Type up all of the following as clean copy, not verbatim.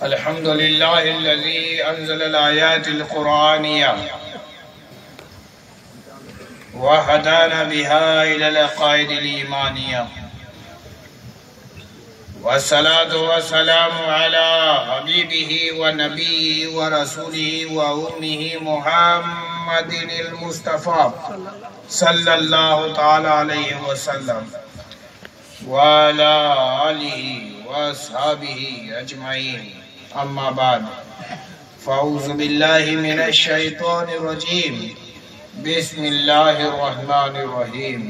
الحمد لله الذي أنزل الآيات القرآنية وهدانا بها إلى العقائد الإيمانية، والصلاة والسلام على حبيبه ونبيه ورسوله وأمه محمد المصطفى صلى الله تعالى عليه وسلم وعلى آله وأصحابه أجمعين. أما بعد، فأعوذ بالله من الشيطان الرجيم. بسم الله الرحمن الرحيم.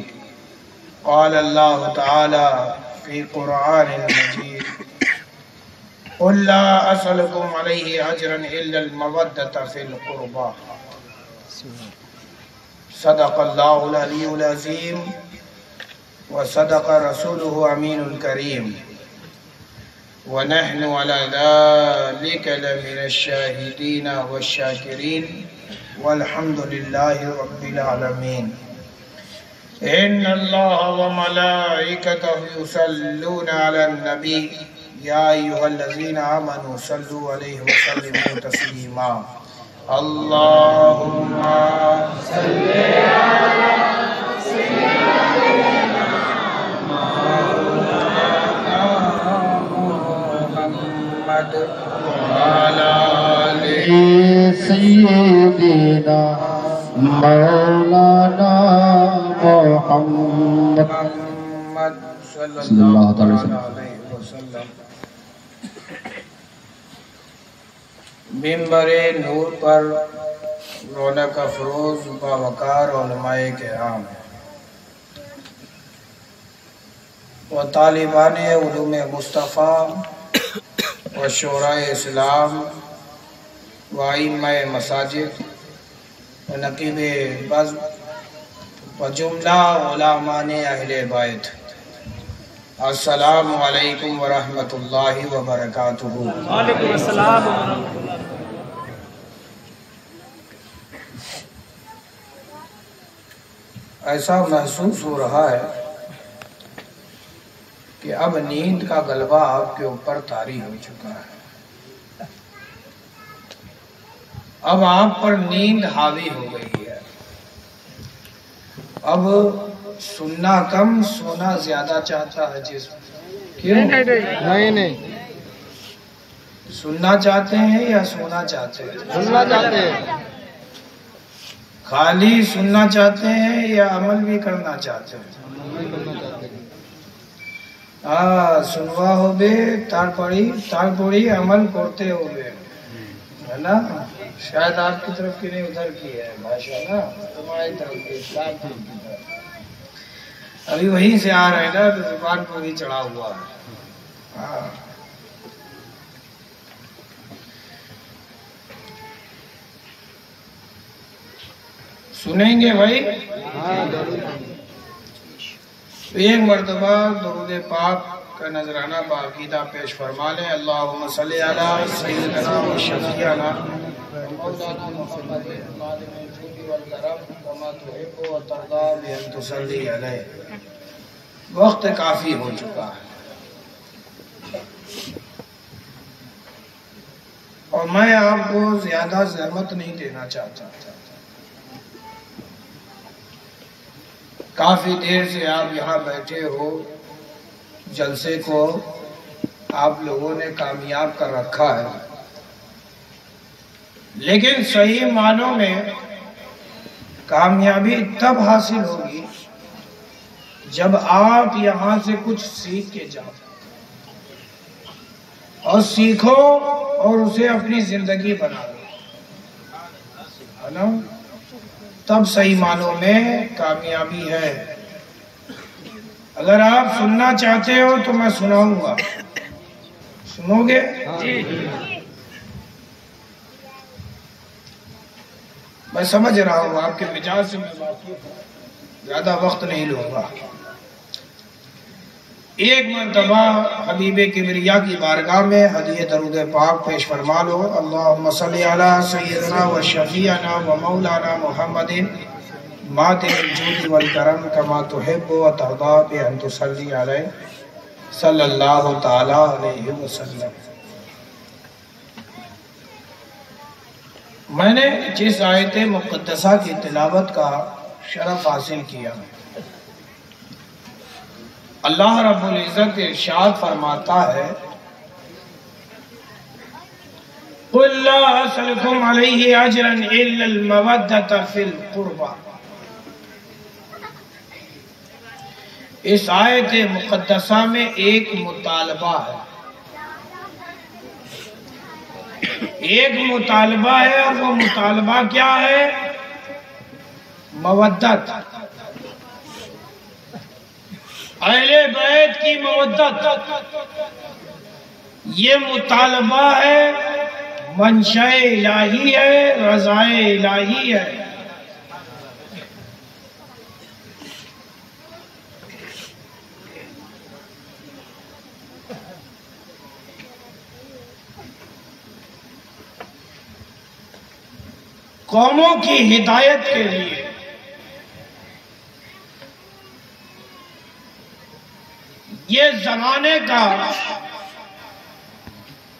قال الله تعالى في قرآن المجيد: قل لا أسألكم عليه أجرا إلا المودة في القربى. صدق الله العلي العظيم وصدق رسوله أمين الكريم، ونحن على ذلك لمن الشاهدين والشاكرين، والحمد لله رب العالمين. إن الله وملائكته يصلون على النبي يا أيها الذين آمنوا صلوا عليه وسلموا تسليما. اللهم صل على سيدنا محمد وعلى آل سيدنا مولانا محمد صلی اللہ علیہ وسلم. منبر نور پر رونق افروز باوقار علماء کرام و طالبان علوم مصطفیٰ و شورائے اسلام و ائمہ مساجد و نقیب بزم و جملہ علماء اہل بیت، السلام علیکم ورحمۃ اللہ وبرکاتہ. وعلیکم السلام ورحمۃ اللہ. ایسا محسوس ہو رہا ہے کہ اب نیند کا غلبہ آپ کے اوپر طاری ہو چکا ہے. اب آپ پر نیند حاوی ہو گئی ہے. اب سننا کم، سونا زیادہ چاہتا ہے جسم. کیوں؟ نہیں سننا چاہتے ہیں یا سونا چاہتے ہیں؟ سننا چاہتے ہیں. خالی سننا چاہتے ہیں یا عمل بھی کرنا چاہتے ہیں؟ سنوا ہو بے تار پڑی عمل کرتے ہو بے، ہے نا؟ شاید آپ کی طرف کی نہیں، ادھر کی ہے بھاشا نا، تمہاری طرف کی اسلام کی طرف. ابھی وہیں سے آ رہے نا تو زبان کو بھی چڑھا ہوا ہے. سنیں گے بھائی؟ ایک مرتبہ درود پاک کا نذرانہ باقیدہ پیش فرما لیں. اللہم صلی علی سیدنا و شفیعنا مولانا محمد معلم الجود والکرم کما تحب و ترضی بان تصلی علیہ. وقت کافی ہو چکا ہے اور میں آپ کو زیادہ زحمت نہیں دینا چاہتا. کافی دیر سے آپ یہاں بیٹھے ہو، جلسے کو آپ لوگوں نے کامیاب کر رکھا ہے، لیکن صحیح معنوں میں کامیابی تب حاصل ہوگی جب آپ یہاں سے کچھ سیکھ کے جاؤ اور سیکھو اور اسے اپنی زندگی بنا لو، ہے نا؟ تب صحیح معنوں میں کامیابی ہے. اگر آپ سننا چاہتے ہو تو میں سناؤں گا، سنو گے؟ میں سمجھ رہا ہوں آپ کے مزاج سے میں واقف ہوں، زیادہ وقت نہیں لوں گا. ایک مرتبہ حبیب کبریا کی بارگاہ میں ہدیہ درود پاک پیش فرما لو. اللہم صلی علی سیدنا و شفیعنا و مولانا محمد ماتم الجود والکرم کما تحب و ترضی بان تصلی علیہ صلی اللہ تعالی علیہ وسلم. میں نے جس آیت مقدسہ کی تلاوت کا شرف حاصل کیا، اللہ رب العزت ارشاد فرماتا ہے قُلْ لَا أَسْأَلُكُمْ عَلَيْهِ أَجْرًا إِلَّا الْمَوَدَّةَ فِي الْقُرْبَى۔ اس آیت مقدسہ میں ایک مطالبہ ہے، ایک مطالبہ ہے، اور وہ مطالبہ کیا ہے؟ مودت، اہل بیت کی مودت۔ یہ مطالبہ ہے، منشاء الہی ہے، رضا الہی ہے۔ قوموں کی ہدایت کے لیے یہ زمانے کا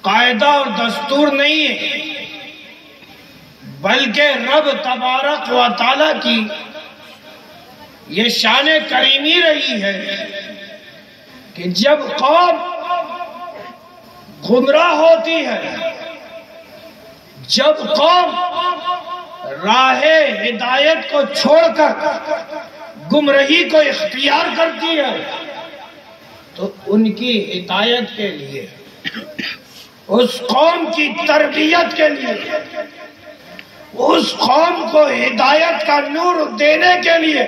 قاعدہ اور دستور نہیں ہے، بلکہ رب تبارک و تعالیٰ کی یہ شان کریمی رہی ہے کہ جب قوم گمراہ ہوتی ہے، جب قوم راہ ہدایت کو چھوڑ کر گمراہی کو اختیار کرتی ہے، تو ان کی ہدایت کے لیے، اس قوم کی تربیت کے لیے، اس قوم کو ہدایت کا نور دینے کے لیے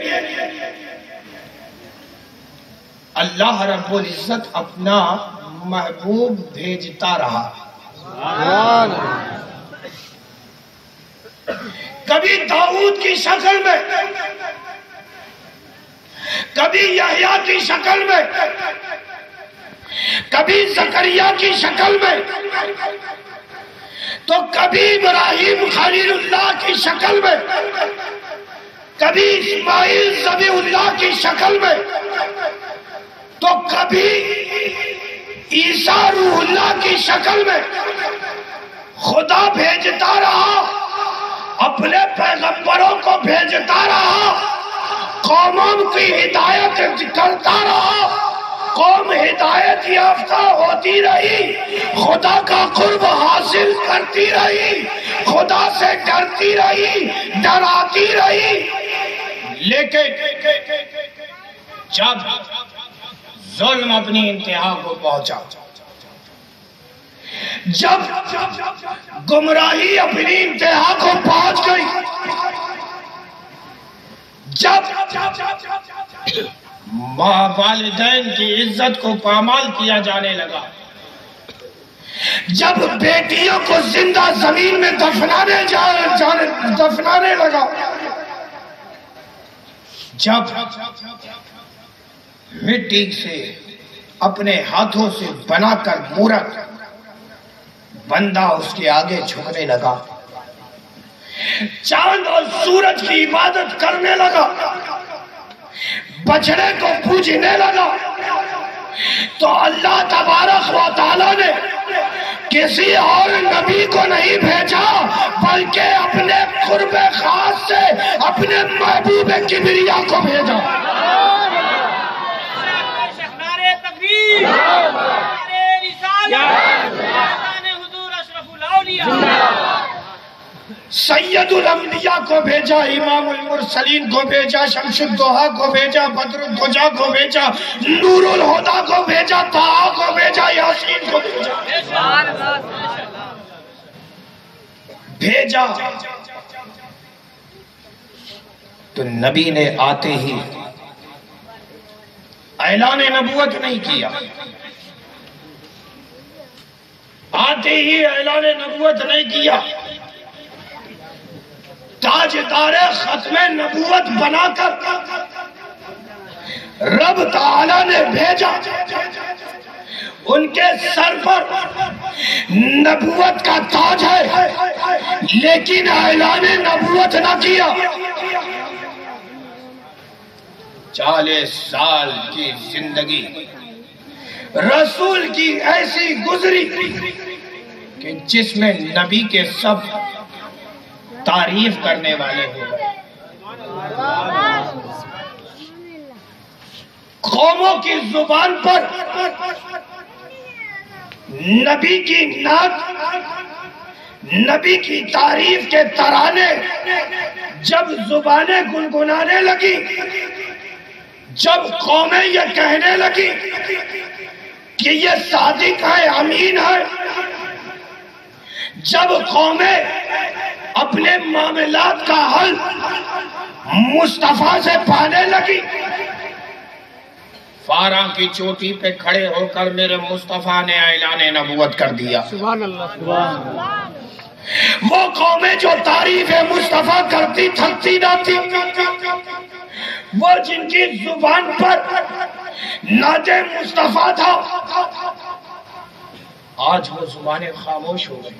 اللہ رب العزت اپنا محبوب بھیجتا رہا۔ کبھی داؤد کی شکل میں، کبھی یحییٰ کی شکل میں، کبھی زکریا کی شکل میں، تو کبھی ابراہیم خلیل اللہ کی شکل میں، کبھی اسماعیل ذبیح اللہ کی شکل میں، تو کبھی عیسیٰ روح اللہ کی شکل میں خدا بھیجتا رہا، اپنے پیغمبروں کو بھیجتا رہا، قوموں کی ہدایت کرتا رہا، قوم ہدایت یافتہ ہوتی رہی، خدا کا قرب حاصل کرتی رہی، خدا سے ڈرتی رہی، ڈراتی رہی۔ لیکن جب ظلم اپنی انتہا کو پہنچا، جب گمراہی اپنی انتہا کو پہنچ گئی، جب والدین کی عزت کو پامال کیا جانے لگا، جب بیٹیوں کو زندہ زمین میں دفنانے لگا، جب مٹی سے اپنے ہاتھوں سے بنا کر مورت بندہ اس کے آگے جھکنے لگا، چاند اور سورج کی عبادت کرنے لگا، بچڑے کو پوجنے لگا، تو اللہ تبارک و تعالیٰ نے کسی اور نبی کو نہیں بھیجا، بلکہ اپنے قرب خاص سے اپنے محبوب کبریا کو بھیجا۔ نعرہ تکبیر، نعرہ رسالت، حضور اشرف الاولیاء، سید الانبیاء کو بھیجا، امام المرسلین کو بھیجا، شمس الضحیٰ کو بھیجا، بدر الدجا کو بھیجا، نور الہدیٰ کو بھیجا، طٰہٰ کو بھیجا، یاسین کو بھیجا۔ تو نبی نے آتے ہی اعلان نبوت نہیں کیا، آتے ہی اعلان نبوت نہیں کیا، تاجدار ختم نبوت بنا کر رب تعالیٰ نے بھیجا، ان کے سر پر نبوت کا تاج ہے، لیکن اعلان نبوت نہ کیا۔ 40 سال کی زندگی رسول کی ایسی گزری کہ جس میں نبی کے سب تعریف کرنے والے ہو گئے۔ قوموں کی زبان پر نبی کی نعت، نبی کی تعریف کے ترانے جب زبانیں گنگنانے لگی، جب قومیں یہ کہنے لگی کہ یہ صادق ہے، امین ہے، جب قومیں اپنے معاملات کا حل مصطفیٰ سے پانے لگی، فاراں کی چوٹی پہ کھڑے ہو کر میرے مصطفیٰ نے اعلان نبوت کر دیا۔ سبحان اللہ، سبحان اللہ۔ وہ قومیں جو تعریف مصطفیٰ کرتی تھکتی نہ تھی، وہ جن کی زبان پر نعت مصطفیٰ تھا، آج وہ زبانیں خاموش ہو گئی۔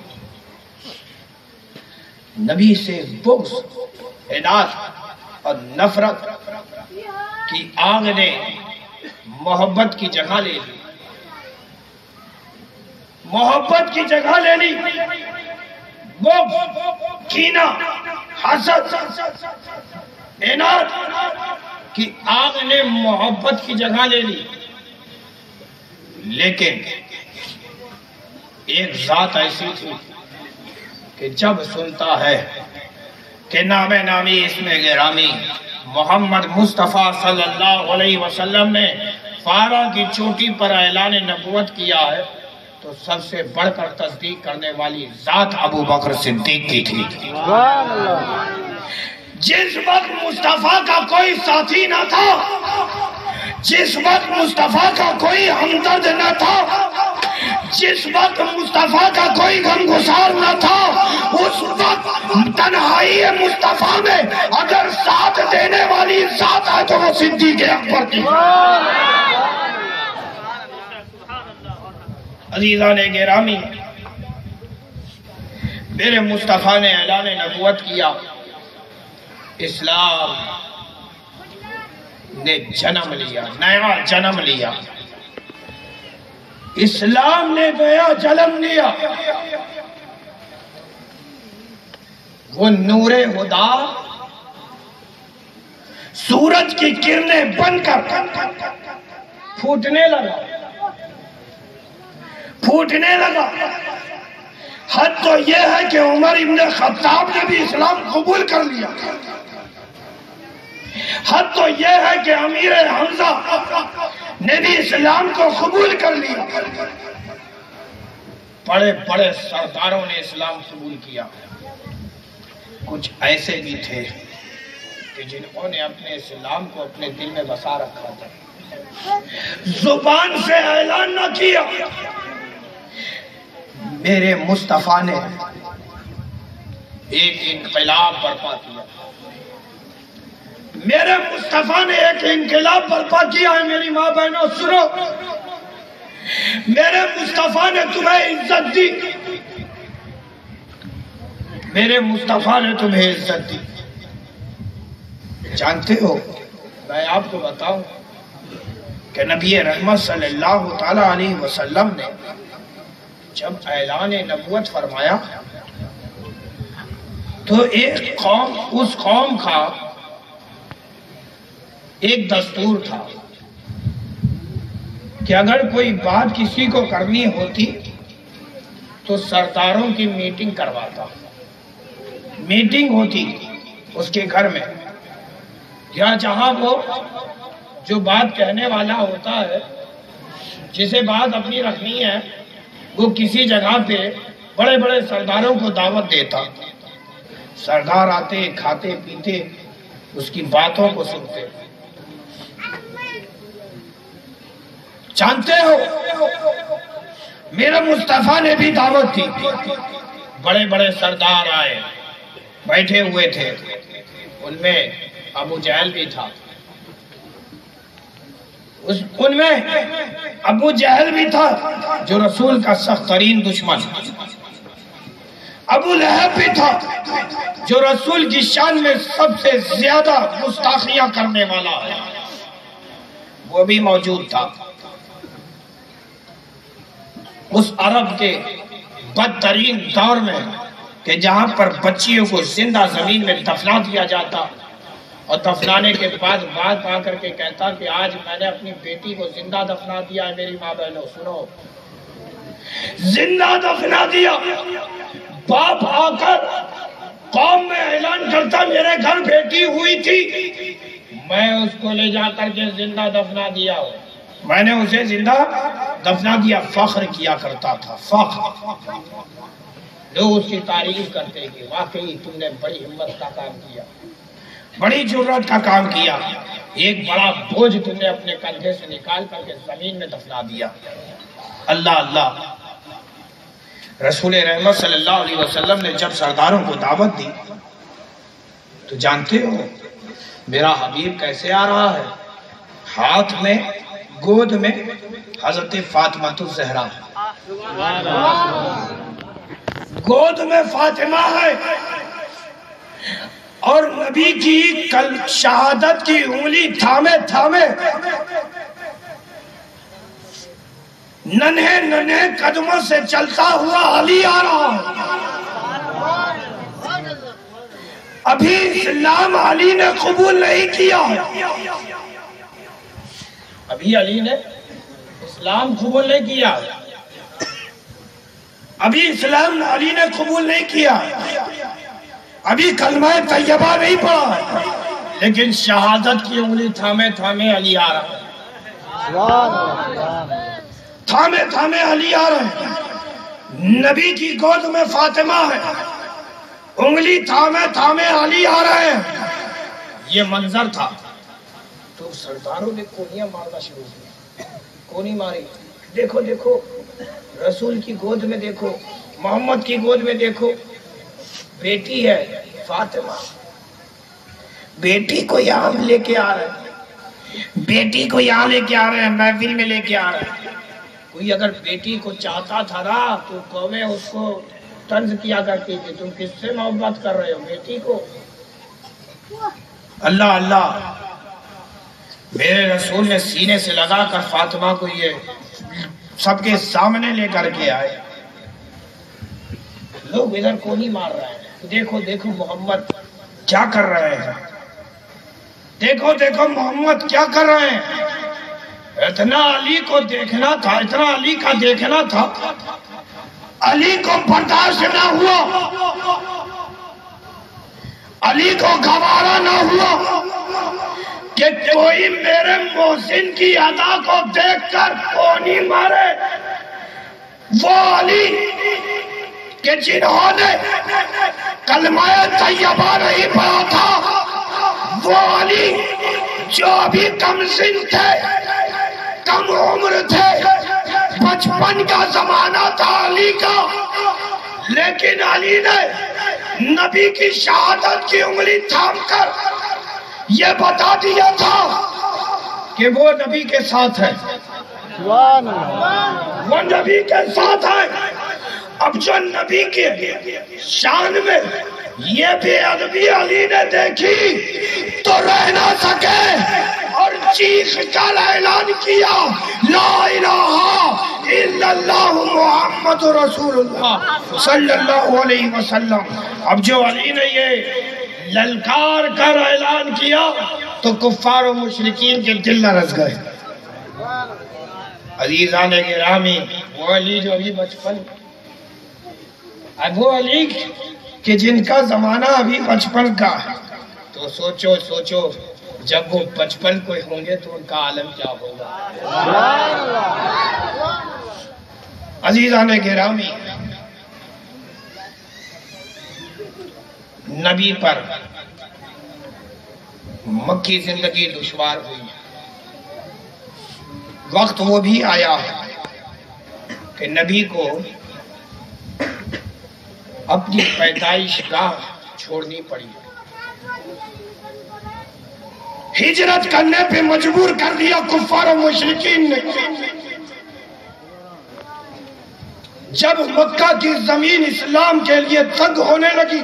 نبی سے بغض، عناد اور نفرت کی آگ نے محبت کی جگہ لے لی، محبت کی جگہ لے لی۔ بغض، کینہ، حسد، عناد کی آگ نے محبت کی جگہ لے لی۔ لیکن ایک ذات ایسی تھی کہ جب سنتا ہے کہ نام نامی اسم گرامی محمد مصطفیٰ صلی اللہ علیہ وسلم نے فاراں کی چوٹی پر اعلان نبوت کیا ہے، تو سب سے بڑھ کر تصدیق کرنے والی ذات ابو بکر صدیق کی تھی۔ جس وقت مصطفیٰ کا کوئی ساتھی نہ تھا، جس وقت مصطفیٰ کا کوئی ہمدرد نہ تھا، جس وقت مصطفیٰ کا کوئی غمگسار نہ تھا، اس وقت تنہائی مصطفیٰ میں اگر ساتھ دینے والی ذات ہے تو وہ صدیق اکبر کی۔ عزیزان گرامی، میرے مصطفیٰ نے اعلان نبوت کیا، اسلام نے جنم لیا، نیا جنم لیا، اسلام نے نیا جنم لیا۔ وہ نور ہدا سورج کی کرنیں بن کر پھوٹنے لگا، پھوٹنے لگا۔ حد تو یہ ہے کہ عمر ابن خطاب نے بھی اسلام قبول کر لیا، حد تو یہ ہے کہ امیر حمزہ نے بھی اسلام کو قبول کر لیا، بڑے بڑے سرداروں نے اسلام قبول کیا۔ کچھ ایسے بھی تھے کہ جنہوں نے اپنے اسلام کو اپنے دل میں بسا رکھا تھا، زبان سے اعلان نہ کیا۔ میرے مصطفیٰ نے ایک انقلاب برپا کیا، میرے مصطفیٰ نے ایک انقلاب برپا کیا ہے۔ میری ماں بہنوں سنو، میرے مصطفیٰ نے تمہیں عزت دی، میرے مصطفیٰ نے تمہیں عزت دی۔ جانتے ہو، میں آپ کو بتاؤں کہ نبی رحمت صلی اللہ تعالی علیہ وسلم نے جب اعلان نبوت فرمایا تو ایک قوم، اس قوم کا ایک دستور تھا کہ اگر کوئی بات کسی کو کرنی ہوتی تو سرداروں کی میٹنگ کرواتا، میٹنگ ہوتی اس کے گھر میں یا جہاں وہ جو بات کہنے والا ہوتا ہے، جسے بات اپنی رکھنی ہے، وہ کسی جگہ پہ بڑے بڑے سرداروں کو دعوت دیتا، سردار آتے، کھاتے پیتے، اس کی باتوں کو سنتے۔ جانتے ہو، میرے مصطفیٰ نے بھی دعوت دی، بڑے بڑے سردار آئے، بیٹھے ہوئے تھے، ان میں ابو جہل بھی تھا، ان میں ابو جہل بھی تھا جو رسول کا سخت ترین دشمن، ابو لہب بھی تھا جو رسول کی شان میں سب سے زیادہ گستاخیاں کرنے والا ہے، وہ بھی موجود تھا۔ اس عرب کے بدترین دور میں کہ جہاں پر بچیوں کو زندہ زمین میں دفنا دیا جاتا اور دفنانے کے بعد بات آ کر کے کہتا کہ آج میں نے اپنی بیٹی کو زندہ دفنا دیا ہے. میری ماں بہنوں سنو، زندہ دفنا دیا. باپ آ کر قوم میں اعلان کرتا میرے گھر بیٹی ہوئی تھی، میں اس کو لے جا کر کے زندہ دفنا دیا، میں نے اسے زندہ دفنا دیا. فخر کیا کرتا تھا، فخر. لوگ اس کی تعریف کرتے کہ واقعی تم نے بڑی ہمت کا کام کیا، بڑی جرات کا کام کیا، ایک بڑا بوجھ تم نے اپنے کندھے سے نکال کر کے زمین میں دفنا دیا. اللہ اللہ. رسول رحمت صلی اللہ علیہ وسلم نے جب سرداروں کو دعوت دی تو جانتے ہو میرا حبیب کیسے آ رہا ہے؟ ہاتھ میں گود میں حضرت فاطمہ الزہرا، گود میں فاطمہ ہے، اور نبی کی کل شہادت کی انگلی تھامے تھامے ننھے ننھے قدموں سے چلتا ہوا علی آ رہا ہے. ابھی اسلام علی نے قبول نہیں کیا، ابھی علی نے اسلام قبول نہیں کیا، ابھی اسلام علی نے قبول نہیں کیا، ابھی کلمہ طیبہ نہیں پڑھا، لیکن شہادت کی انگلی تھامے تھامے علی آ رہا ہے، تھامے تھامے علی آ رہے ہیں. نبی کی گود میں فاطمہ ہے، انگلی تھامے تھامے علی آ رہے ہیں. یہ منظر تھا تو سرداروں نے کونیاں مارنا شروع کیا. کونی ماری، دیکھو دیکھو رسول کی گود میں، دیکھو محمد کی گود میں، دیکھو بیٹی ہے فاطمہ، بیٹی کو یہاں لے کے آ رہے ہیں، بیٹی کو یہاں لے کے آ رہے ہیں، محفل میں لے کے آ رہے ہیں. کوئی اگر بیٹی کو چاہتا تھا نا تو قومیں اس کو طنز کیا کرتی تھی، تم کس سے محبت کر رہے ہو بیٹی کو. اللہ اللہ. میرے رسول نے سینے سے لگا کر فاطمہ کو یہ سب کے سامنے لے کر کے آئے. لوگ ادھر کو نہیں مار رہے ہیں، دیکھو دیکھو محمد کیا کر رہے ہیں، دیکھو دیکھو محمد کیا کر رہے ہیں. اتنا علی کو دیکھنا تھا، اتنا علی کا دیکھنا تھا، علی کو برداشت نہ ہوا، علی کو گوارا نہ ہوا کہ کوئی میرے محسن کی ادا کو دیکھ کر کونی مارے. وہ علی کہ جنہوں نے کلمہ طیبہ نہیں پڑھا تھا، وہ علی جو ابھی کم سن تھے، کم عمر تھے، بچپن کا زمانہ تھا علی کا، لیکن علی نے نبی کی شہادت کی انگلی تھام کر یہ بتا دیا تھا کہ وہ نبی کے ساتھ ہے، وہ نبی کے ساتھ ہے. اب جو نبی کے شان میں یہ بے ادبی علی نے دیکھی تو رہ نہ سکے اور چیخ کر اعلان کیا لا الہ الا اللہ محمد رسول اللہ صلی اللہ علیہ وسلم. اب جو علی نے یہ للکار کر اعلان کیا تو کفار و مشرکین کے دل لرز گئے. عزیزان گرامی، وہ علی جو ابھی بچپن، اب وہ علی کہ جن کا زمانہ ابھی بچپن کا ہے، تو سوچو سوچو جب وہ بچپن کو ہوں گے تو ان کا عالم کیا ہوگا. عزیزان گرامی، نبی پر مکی زندگی دشوار ہوئی، وقت وہ بھی آیا ہے کہ نبی کو اپنی پیدائش گاہ چھوڑنی پڑی، ہجرت کرنے پہ مجبور کر دیا کفار و مشرکین نے. جب مکہ کی زمین اسلام کے لیے تنگ ہونے لگی،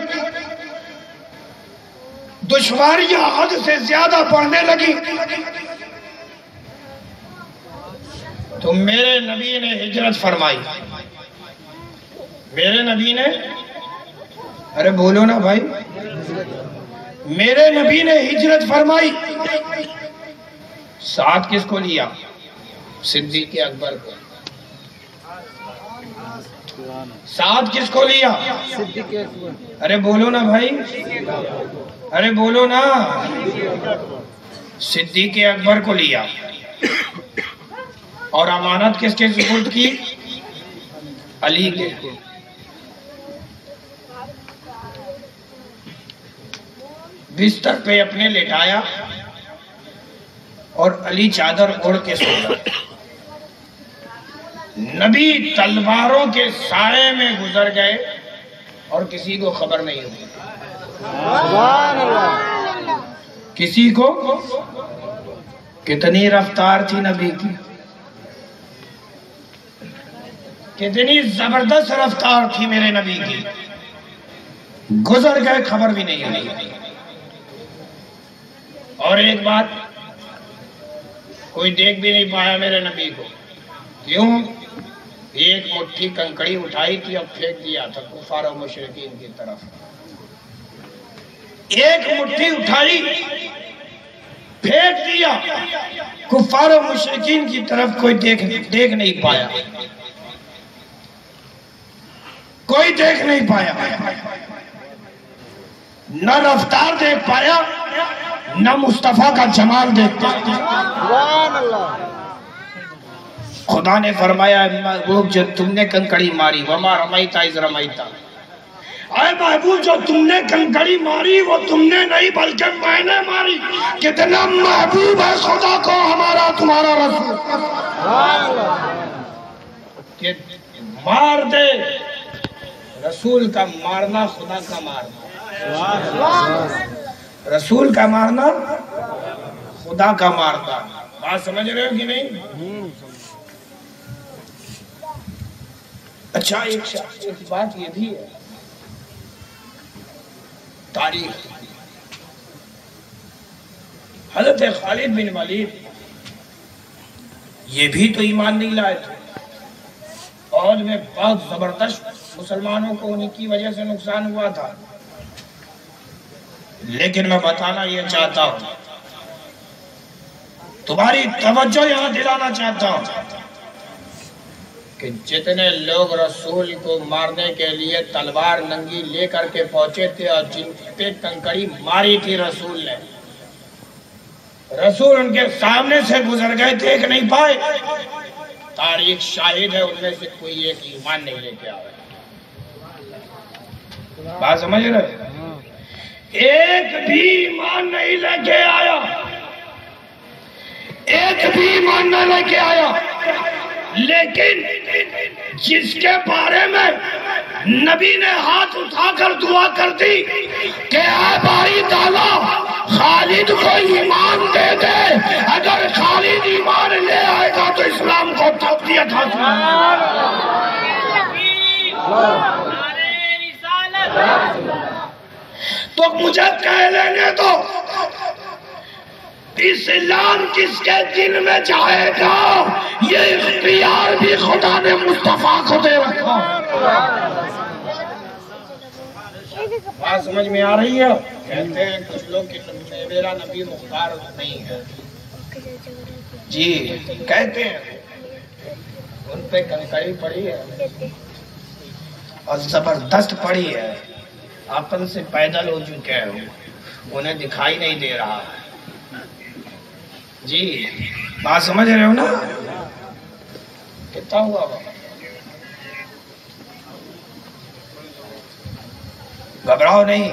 دشواریاں حد سے زیادہ بڑھنے لگی، تو میرے نبی نے ہجرت فرمائی. میرے نبی نے ارے بولو نا بھائی. میرے نبی نے ہجرت فرمائی، ساتھ کس کو لیا؟ صدیق اکبر کو. ساتھ کس کو لیا؟ ارے بولو نا بھائی، ارے بولو نا. صدیق اکبر کو لیا. اور امانت کس کے سپرد کی؟ علی کے. بستر پہ اپنے لٹایا اور علی چادر اوڑھ کے سو گئے. نبی تلواروں کے سائے میں گزر گئے اور کسی کو خبر نہیں ہوئی. کسی کو. کتنی رفتار تھی نبی کی، کتنی زبردست رفتار تھی میرے نبی کی. گزر گئے، خبر بھی نہیں ہوئی. اور ایک بات، کوئی دیکھ بھی نہیں پایا میرے نبی کو. کیوں؟ ایک مٹھی کنکڑی اٹھائی تھی اور پھینک دیا تھا کفار و مشرکین کی طرف. ایک مٹھی اٹھائی پھینک دیا کفار و مشرکین کی طرف. کوئی دیکھ نہیں پایا، کوئی دیکھ نہیں پایا. نہ رفتار دیکھ پایا، نہ مصطفیٰ کا جمال دیکھ پایا. خدا نے فرمایا محبوب جو تم نے کنکڑی ماری وما رمیتا اذ رمیتا، اے محبوب جو تم نے کنکڑی ماری وہ تم نے نہیں بلکہ میں نے ماری. کتنا محبوب ہے خدا کو ہمارا تمہارا رسول. کہ مار دے، رسول کا مارنا خدا کا مارنا، رسول کا مارنا خدا کا مارنا. بات سمجھ رہے ہو کہ نہیں؟ اچھا ایک بات یہ بھی ہے، تاریخ. حضرت خالد بن ولید یہ بھی تو ایمان نہیں لائے تھے. اور میں بہت زبردست مسلمانوں کو ان کی وجہ سے نقصان ہوا تھا. لیکن میں بتانا یہ چاہتا ہوں، تمہاری توجہ یہاں دلانا چاہتا ہوں کہ جتنے لوگ رسول کو مارنے کے لیے تلوار ننگی لے کر کے پہنچے تھے اور جن پہ کنکڑی ماری تھی رسول نے، رسول ان کے سامنے سے گزر گئے، دیکھ نہیں پائے. تاریخ شاہد ہے ان میں سے کوئی ایک ایمان نہیں لے کے آئے. بات سمجھ رہے؟ ایک بھی ایمان نہیں لے کے آیا، ایک بھی ایمان نہ لے کے آیا. لیکن جس کے بارے میں نبی نے ہاتھ اٹھا کر دعا کر دی کہ اے باری تعالیٰ خالد کو ایمان دے دے، اگر خالد ایمان لے آئے گا تو اسلام کو تقویت حاصل تو مجھے کہہ لینے دو اسلام کس کے دل میں جائے گا، یہ اختیار بھی خدا نے مصطفیٰ کو دے رکھا. بات سمجھ میں آ رہی ہے؟ کہتے ہیں کچھ لوگ کہ میرا نبی مختار نہیں ہے. جی کہتے ہیں، ان پہ کنکڑی پڑی ہے اور زبردست پڑی ہے، عقل سے پیدل ہو چکے ہیں، انہیں دکھائی نہیں دے رہا. جی بات سمجھ رہے ہو نا؟ کتنا ہوا بابا؟ گھبراؤ نہیں،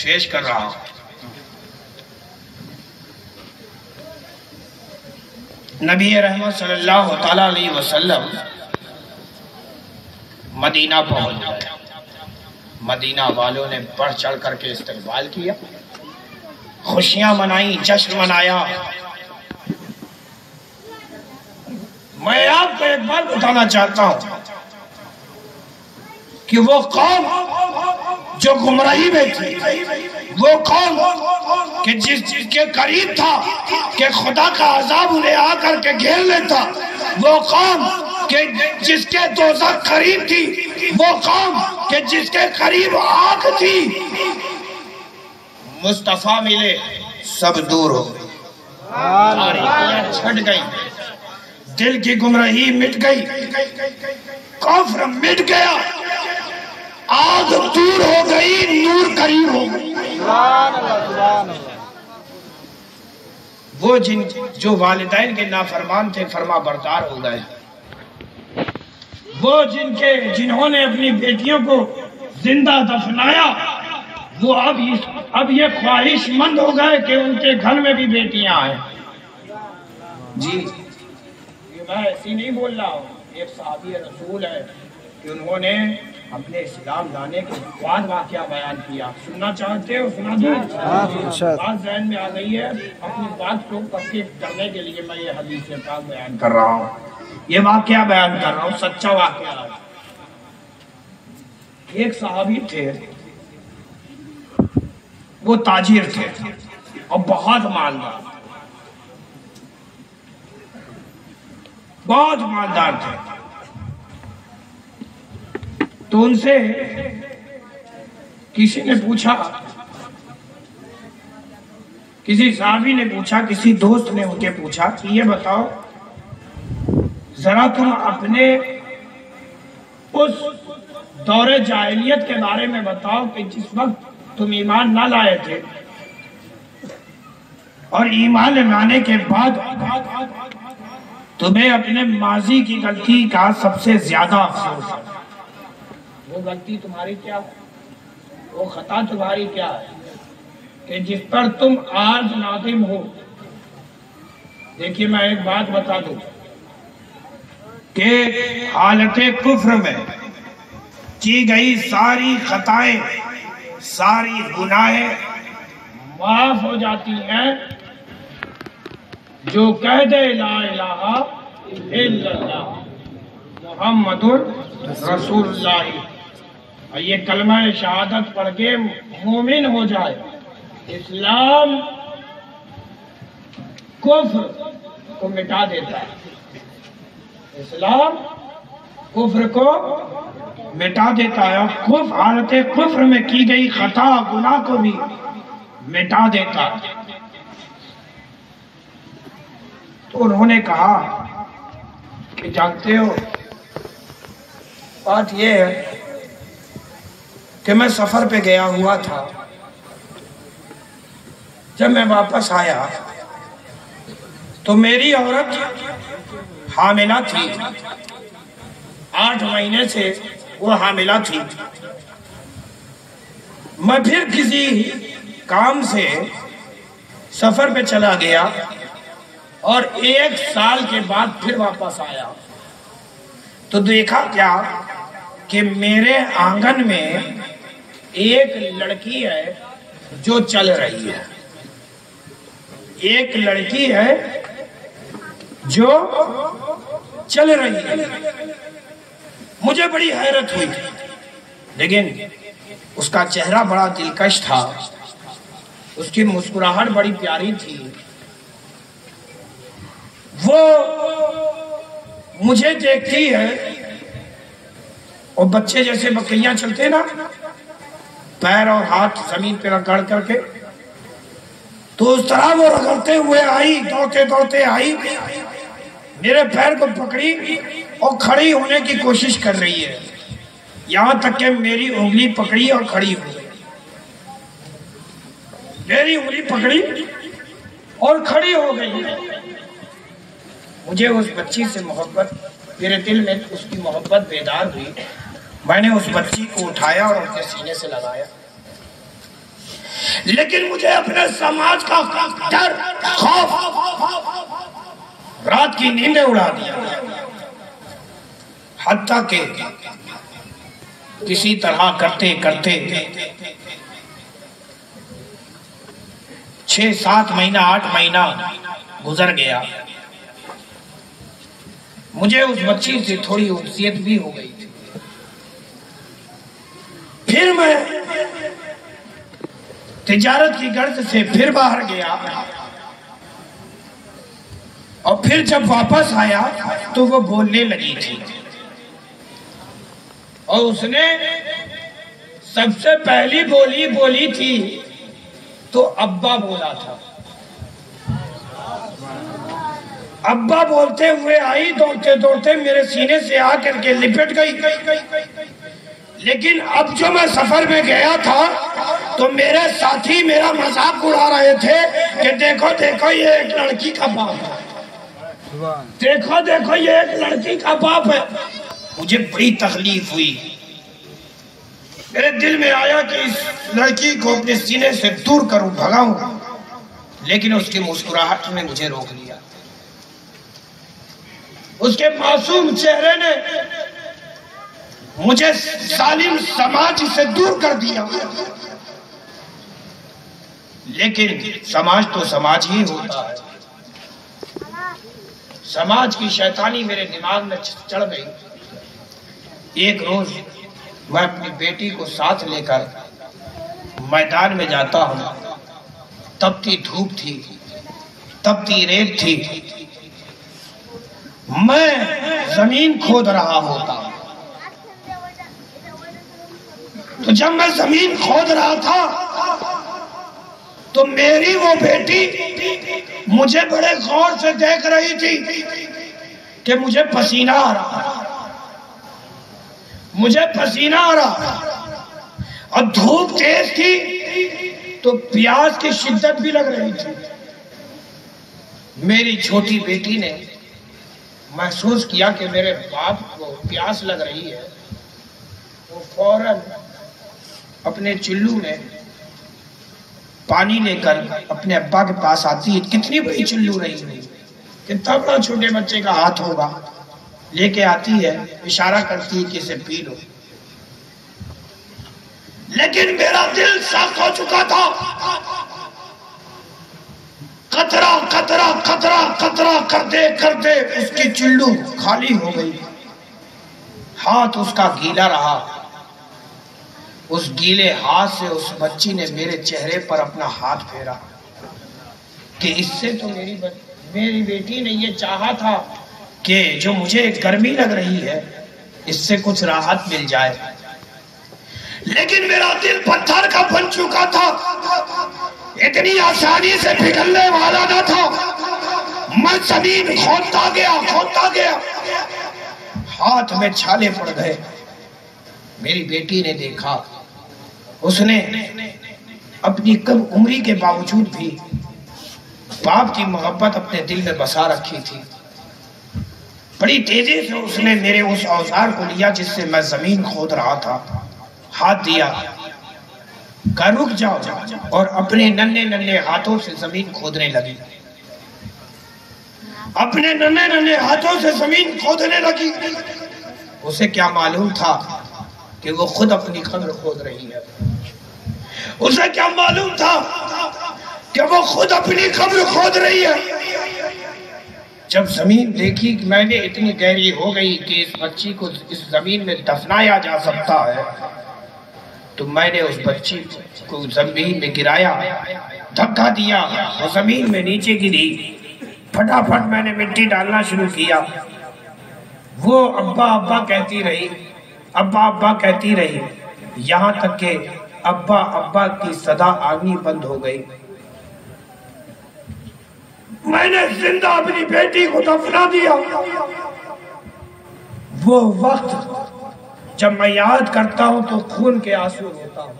شیش کر رہا ہوں. نبی رحمت صلی اللہ تعالی علیہ وسلم مدینہ پہنچ گئے. مدینہ والوں نے بڑھ چڑھ کر کے استقبال کیا، خوشیاں منائیں، جشن منایا. میں آپ کو ایک بات بتانا چاہتا ہوں کہ وہ قوم جو گمراہی میں تھی، وہ قوم کہ جس کے قریب تھا کہ خدا کا عذاب انہیں آ کر کے گھیر لیتا، وہ قوم کہ جس کے دوزخ قریب تھی وہ قوم کہ جس کے قریب آگ تھی، مصطفیٰ ملے سب دور ہو گئی، تاریکیاں چھٹ گئی، دل کی گمراہی مٹ گئی، کفر مٹ گیا، آگ دور ہو گئی، نور قریب ہو گئی۔ وہ جو والدین کے نافرمان تھے فرما بردار ہو گئے، وہ جنہوں نے اپنی بیٹیوں کو زندہ دفنایا، وہ اب یہ خواہش مند ہو گئے کہ ان کے گھر میں بھی بیٹیاں آئیں۔ جی میں ایسی نہیں بول رہا ہوں، ایک صحابی رسول ہے کہ انہوں نے اپنے اسلام لانے کے بعد واقعہ بیان کیا، سننا چاہتے ہو سنا دوں؟ بات ذہن میں آ گئی ہے، اپنی بات کو پکی کرنے کے لیے میں یہ حدیث پاک بیان کر رہا ہوں، یہ واقعہ بیان کر رہا ہوں، سچا واقعہ ہے۔ ایک صحابی تھے، وہ تاجر تھے اور بہت مالدار، بہت مالدار تھے۔ تو ان سے کسی نے پوچھا، کسی صحابی نے پوچھا، کسی دوست نے ان کے پوچھا کہ یہ بتاؤ ذرا تم اپنے اس دور جاہلیت کے بارے میں بتاؤ کہ جس وقت تم ایمان نہ لائے تھے اور ایمان لانے کے بعد تمہیں اپنے ماضی کی غلطی کا سب سے زیادہ افسوس ہے، وہ غلطی تمہاری کیا ہے، وہ خطا تمہاری کیا ہے کہ جس پر تم آج نادم ہو۔ دیکھیے میں ایک بات بتا دوں کہ حالت کفر میں کی گئی ساری خطائیں، ساری گناہیں معاف ہو جاتی ہیں جو کہہ دے لا الہ الا اللہ محمد رسول اللہ، اور یہ کلمہ شہادت پڑھ کے مومن ہو جائے۔ اسلام کفر کو مٹا دیتا ہے، اسلام کفر کو مٹا دیتا ہے، اور حالت کفر میں کی گئی خطا گناہ کو بھی مٹا دیتا ہے۔ تو انہوں نے کہا کہ جانتے ہو بات یہ ہے کہ میں سفر پہ گیا ہوا تھا، جب میں واپس آیا تو میری عورت حاملہ تھی، 8 مہینے سے وہ حاملہ تھی۔ میں پھر کسی کام سے سفر پہ چلا گیا اور 1 سال کے بعد پھر واپس آیا تو دیکھا کیا کہ میرے آنگن میں ایک لڑکی ہے جو چل رہی ہے، ایک لڑکی ہے جو چل رہی ہے۔ مجھے بڑی حیرت ہوئی، لیکن اس کا چہرہ بڑا دلکش تھا، اس کی مسکراہٹ بڑی پیاری تھی۔ وہ مجھے دیکھتی ہے اور بچے جیسے بکریاں چلتے نا، پیر اور ہاتھ زمین پہ رگڑ کر کے، تو اس طرح وہ رگڑتے ہوئے آئی، دوڑتے دوڑتے آئی، میرے پیر کو پکڑی اور کھڑی ہونے کی کوشش کر رہی ہے، یہاں تک کہ میری انگلی پکڑی اور کھڑی ہو گئی، میری انگلی پکڑی اور کھڑی ہو گئی۔ مجھے اس بچی سے محبت، میرے دل میں اس کی محبت بیدار ہوئی، میں نے اس بچی کو اٹھایا اور اپنے سینے سے لگایا، لیکن مجھے اپنے سماج کا ڈر، خوف رات کی نیندیں اڑا دیا، حتیٰ کہ کسی طرح کرتے کرتے 6-7 مہینہ 8 مہینہ گزر گیا۔ مجھے اس بچی سے تھوڑی انسیت بھی ہو گئی تھی۔ پھر میں تجارت کی غرض سے پھر باہر گیا، اور پھر جب واپس آیا تو وہ بولنے لگی تھی، اور اس نے سب سے پہلی بولی بولی تھی تو ابا بولا تھا. ابا بولتے ہوئے آئی دوڑتے دوڑتے میرے سینے سے آ کر کے لپٹ گئی. لیکن اب جو میں سفر میں گیا تھا تو میرے ساتھی میرا مذاق اڑا رہے تھے کہ دیکھو دیکھو یہ ایک لڑکی کا باپ ہے, دیکھو دیکھو یہ ایک لڑکی کا باپ ہے. مجھے بڑی تکلیف ہوئی. میرے دل میں آیا کہ اس لڑکی کو اپنے سینے سے دور کروں, بھگاؤں, لیکن اس کی مسکراہٹ نے مجھے روک لیا. اس کے معصوم چہرے نے مجھے ظالم سماج سے دور کر دیا. لیکن سماج تو سماج ہی ہوتا ہے. سماج کی شیطانی میرے دماغ میں چڑھ گئی. ایک روز میں اپنی بیٹی کو ساتھ لے کر میدان میں جاتا ہوں. تپتی دھوپ تھی, تپتی ریت تھی. میں زمین کھود رہا ہوتا. تو جب میں زمین کھود رہا تھا تو میری وہ بیٹی مجھے بڑے غور سے دیکھ رہی تھی کہ مجھے پسینہ آ رہا, مجھے پسینہ آ رہا, اور دھوپ تیز تھی تو پیاس کی شدت بھی لگ رہی تھی. میری چھوٹی بیٹی نے محسوس کیا کہ میرے باپ کو پیاس لگ رہی ہے. وہ فوراً اپنے چلو میں پانی لے کر اپنے ابا کے پاس آتی ہے. کتنی بڑی چلو رہی ہے, کتنا بڑا چھوٹے بچے کا ہاتھ ہوگا. لے کے آتی ہے, اشارہ کرتی ہے کہ اسے پی لو. لیکن میرا دل سخت ہو چکا تھا. قطرہ قطرہ قطرہ قطرہ کرتے کرتے اس کی چلو خالی ہو گئی. ہاتھ اس کا گیلا رہا. اس گیلے ہاتھ سے اس بچی نے میرے چہرے پر اپنا ہاتھ پھیرا کہ اس سے تو میری بیٹی نے یہ چاہا تھا کہ جو مجھے گرمی لگ رہی ہے اس سے کچھ راحت مل جائے. لیکن میرا دل پتھر کا بن چکا تھا, اتنی آسانی سے پگھلنے والا نہ تھا. میں زمین کھودتا گیا, ہاتھ میں چھالے پڑ گئے. میری بیٹی نے دیکھا, اس نے اپنی کم عمری کے باوجود بھی باپ کی محبت اپنے دل میں بسا رکھی تھی. بڑی تیزی سے اس نے میرے اس اوزار کو لیا جس سے میں زمین کھود رہا تھا, ہاتھ دیا, کہا رک جاؤ, اور اپنے ننھے ننھے ہاتھوں سے زمین کھودنے لگی. اپنے ننھے ننھے ہاتھوں سے زمین کھودنے لگی. اسے کیا معلوم تھا کہ وہ خود اپنی قبر کھود رہی ہے. اسے کیا معلوم تھا کہ وہ خود اپنی قبر کھود رہی ہے. جب زمین دیکھی کہ میں نے اتنی گہری ہو گئی کہ اس بچی کو اس زمین میں دفنایا جا سکتا ہے تو میں نے اس بچی کو زمین میں گرایا, دھکا دیا, وہ زمین میں نیچے گری. پھٹافٹ میں نے مٹی ڈالنا شروع کیا. وہ ابا ابا کہتی رہی, ابا ابا کہتی رہی, یہاں تک کہ ابا ابا کی صدا آنی بند ہو گئی. میں نے زندہ اپنی بیٹی کو دفنا دیا. وہ وقت جب میں یاد کرتا ہوں تو خون کے آنسو روتا ہوں.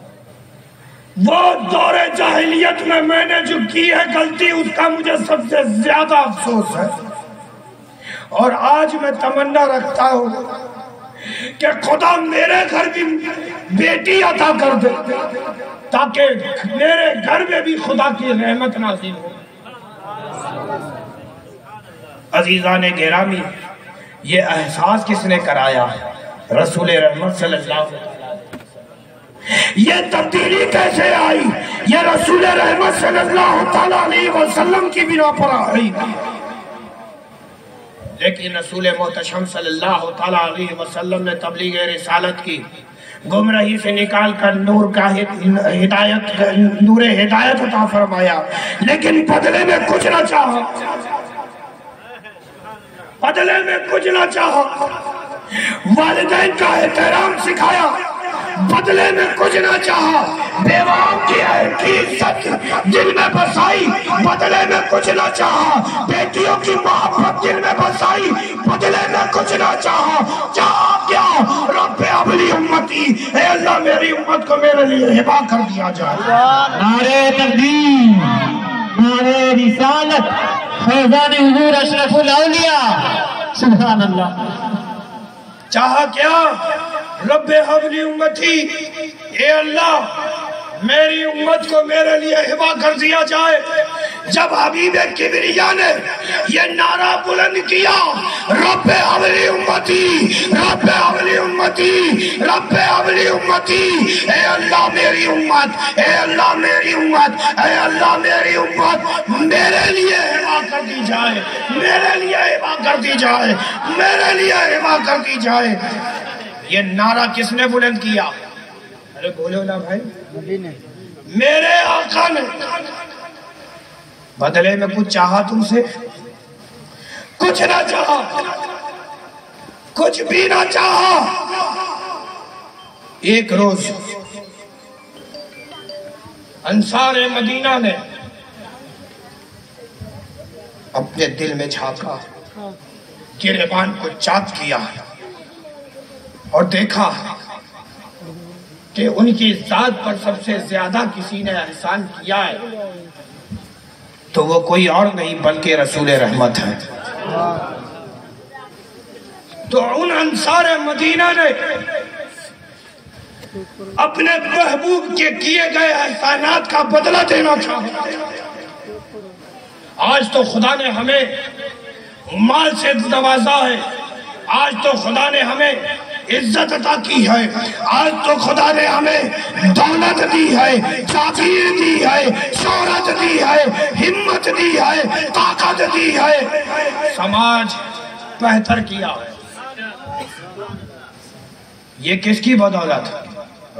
وہ دور جاہلیت میں نے جو کی ہے غلطی, اس کا مجھے سب سے زیادہ افسوس ہے. اور آج میں تمنا رکھتا ہوں کہ خدا میرے گھر بھی بیٹی عطا کر دے تاکہ میرے گھر میں بھی خدا کی رحمت نازل ہو. عزیزان گرامی, یہ احساس کس نے کرایا؟ رسول رحمت صلی اللہ علیہ وسلم. یہ تبدیلی کیسے آئی؟ یہ رسول رحمت صلی اللہ علیہ وسلم کی بنا پر آئی. لیکن رسول محتشم صلی اللہ علیہ وسلم نے تبلیغ رسالت کی, گمراہی سے نکال کر نور ہدایت عطا فرمایا, لیکن بدلے میں کچھ نہ چاہا, بدلے میں کچھ نہ چاہا. والدین کا احترام سکھایا، بدلے میں کچھ نہ چاہا، بیواؤں کی عزت دل میں بسائی، بدلے میں کچھ نہ چاہا، بیٹیوں کی محبت دل میں بسائی، بدلے میں کچھ نہ چاہا، چاہا کیا؟ رب ابلی امتی، اے اللہ میری امت کو میرے لیے ہبا کر دیا جائے۔ نعرہ تکبیر، نعرہ رسالت، فیضان حضور اشرف الاولیاء، سبحان اللہ۔ چاہا کیا؟ رب ابلی امتی، اے اللہ میری امت کو میرے لیے ہبا کر دیا جائے۔ جب حبیب کبریا نے یہ نعرہ بلند کیا، رب ابلی امتی، رب ابلی امتی، رب ابلی امتی، اے اللہ میری امت، اے اللہ میری امت، اے اللہ میری امت میرے لیے ہبا کر دی جائے، میرے لیے ہبا کر دی جائے، میرے لیے ہبا کر دی جائے۔ یہ نعرہ کس نے بلند کیا؟ ارے بولو نا بھائی، میرے آقا نے۔ بدلے میں کچھ چاہا تم سے؟ کچھ نہ چاہا، کچھ بھی نہ چاہا۔ ایک روز انصار مدینہ نے اپنے دل میں جھانکا، گریبان کو چاک کیا اور دیکھا کہ ان کی ذات پر سب سے زیادہ کسی نے احسان کیا ہے تو وہ کوئی اور نہیں بلکہ رسول رحمت ہے۔ تو ان انصار مدینہ نے اپنے محبوب کے کیے گئے احسانات کا بدلہ دینا چاہا۔ آج تو خدا نے ہمیں مال سے نوازا ہے، آج تو خدا نے ہمیں عزت عطا کی ہے، آج تو خدا نے ہمیں دولت دی ہے، جاگیر دی ہے، شہرت دی ہے، ہمت دی ہے، طاقت دی ہے، سماج بہتر کیا ہے۔ یہ کس کی بدولت؟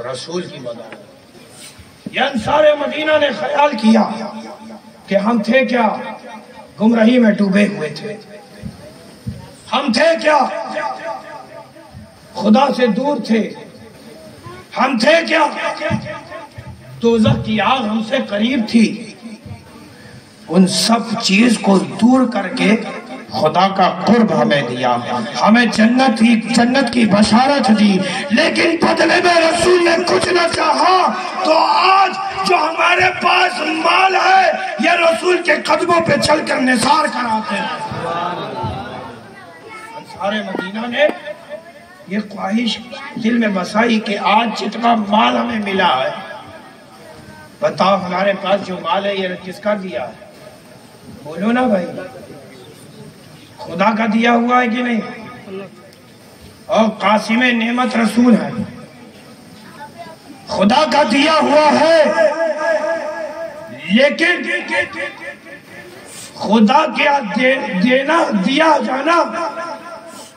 رسول کی بدولت۔ یہ انصار مدینہ نے خیال کیا کہ ہم تھے کیا؟ گمراہی میں ڈوبے ہوئے تھے، ہم تھے کیا؟ خدا سے دور تھے، ہم تھے کیا؟ دوزخ کی آگ ہم سے قریب تھی۔ ان سب چیز کو دور کر کے خدا کا قرب ہمیں دیا، ہمیں جنت کی بشارت دی، لیکن بدلے میں رسول نے کچھ نہ چاہا۔ تو آج جو ہمارے پاس مال ہے یہ رسول کے قدموں پہ چل کر نثار کراتے ہیں۔ انصار مدینہ نے یہ خواہش دل میں بسائی کہ آج جتنا مال ہمیں ملا ہے، بتاؤ ہمارے پاس جو مال ہے یہ کس کا دیا ہے؟ بولو نا بھائی، خدا کا دیا ہوا ہے کہ نہیں؟ اور قاسم نعمت رسول ہے، خدا کا دیا ہوا ہے، لیکن خدا کیا دینا دیا جانا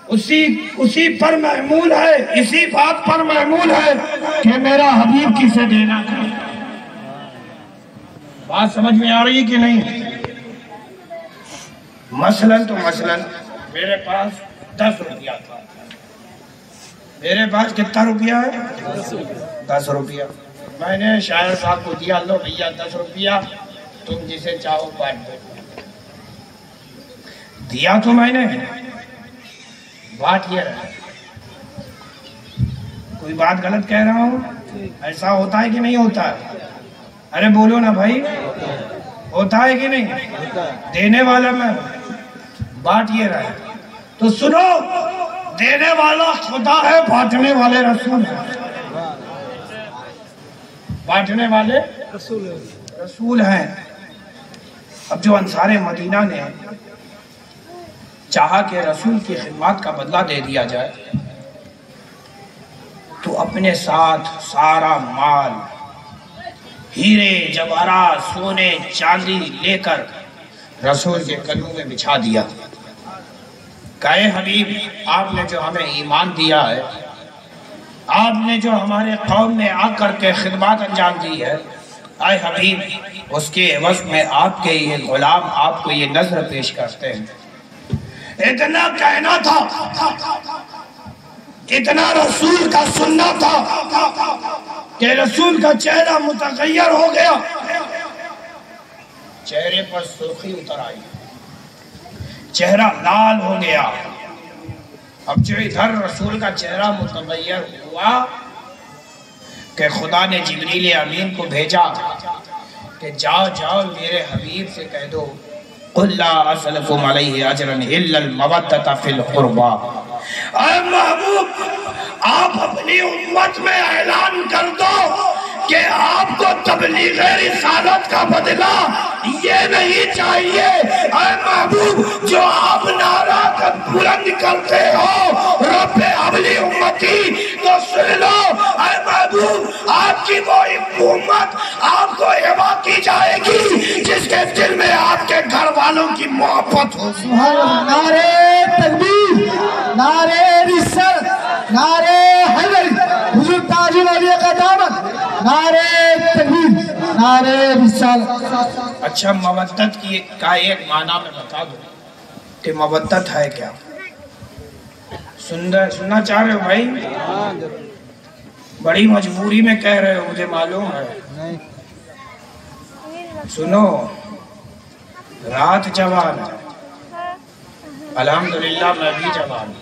اسی پر محمول ہے، اسی بات پر محمول ہے کہ میرا حبیب کسے دینا ہے۔ بات سمجھ میں آ رہی ہے کہ نہیں؟ مثلاً میرے پاس 10 روپیہ تھا، میرے پاس کتنا روپیہ ہے؟ 10 روپیہ۔ میں نے شاعر صاحب کو دیا، لو بھیا 10 روپیہ تم جسے چاہو بانٹ دو۔ دیا تو میں نے، بات یہ رہا۔ کوئی بات غلط کہہ رہا ہوں؟ ایسا ہوتا ہے کہ نہیں ہوتا ہے؟ ارے بولو نا بھائی، ہوتا ہے کہ نہیں؟ دینے والا میں، بات یہ رہا۔ تو سنو، دینے والا خدا ہے، بانٹنے والے رسول ہیں، بانٹنے والے رسول ہیں۔ اب جو انصار مدینہ نے چاہا کہ رسول کی خدمات کا بدلہ دے دیا جائے تو اپنے ساتھ سارا مال، ہیرے جواہرات، سونے چاندی لے کر رسول کے قدموں میں بچھا دیا۔ کہے حبیب، آپ نے جو ہمیں ایمان دیا ہے، آپ نے جو ہمارے قوم میں آ کر کے خدمات انجام دی ہے، اے حبیب اس کے عوض میں آپ کے یہ غلام آپ کو یہ نذر پیش کرتے ہیں۔ اتنا کہنا تھا اتنا رسول کا سننا تھا کہ رسول کا چہرہ متغیر ہو گیا، چہرے پر سرخی اتر آئی، چہرہ لال ہو گیا۔ اب جو ادھر رسول کا چہرہ متغیر ہوا کہ خدا نے جبریل امین کو بھیجا کہ جاؤ میرے حبیب سے کہہ دو قُلْ لَا أَسْأَلُكُمْ عَلَيْهِ أَجْرًا إِلَّا الْمَوَدَّةَ فِي الْقُرْبَى۔ اے محبوب، آپ اپنی امت میں اعلان کر دو کہ آپ کو تبلیغ رسالت کا بدلہ یہ نہیں چاہیے۔ اے محبوب، جو آپ نعرہ بلند کرتے ہو رب حبلی امتی، تو سن لو اے محبوب، آپ کی وہ امت آپ کو ہبا کی جائے گی جس کے دل میں آپ کے گھر والوں کی محبت ہو۔ سبحان اللہ، نعرہ تکبیر، نعرہ رسالت، نعرہ حیدری، حضور تاج الاولیاء کا دامن، نعرہ تکبیر، نعرہ رسالت۔ اچھا، مودت کا ایک معنی میں بتا دوں کہ مودت ہے کیا؟ سننا چاہ رہے ہو بھائی؟ بڑی مجبوری میں کہہ رہے ہو، مجھے معلوم ہے۔ سنو، رات جوان ہے، الحمدللہ میں بھی جوان ہوں،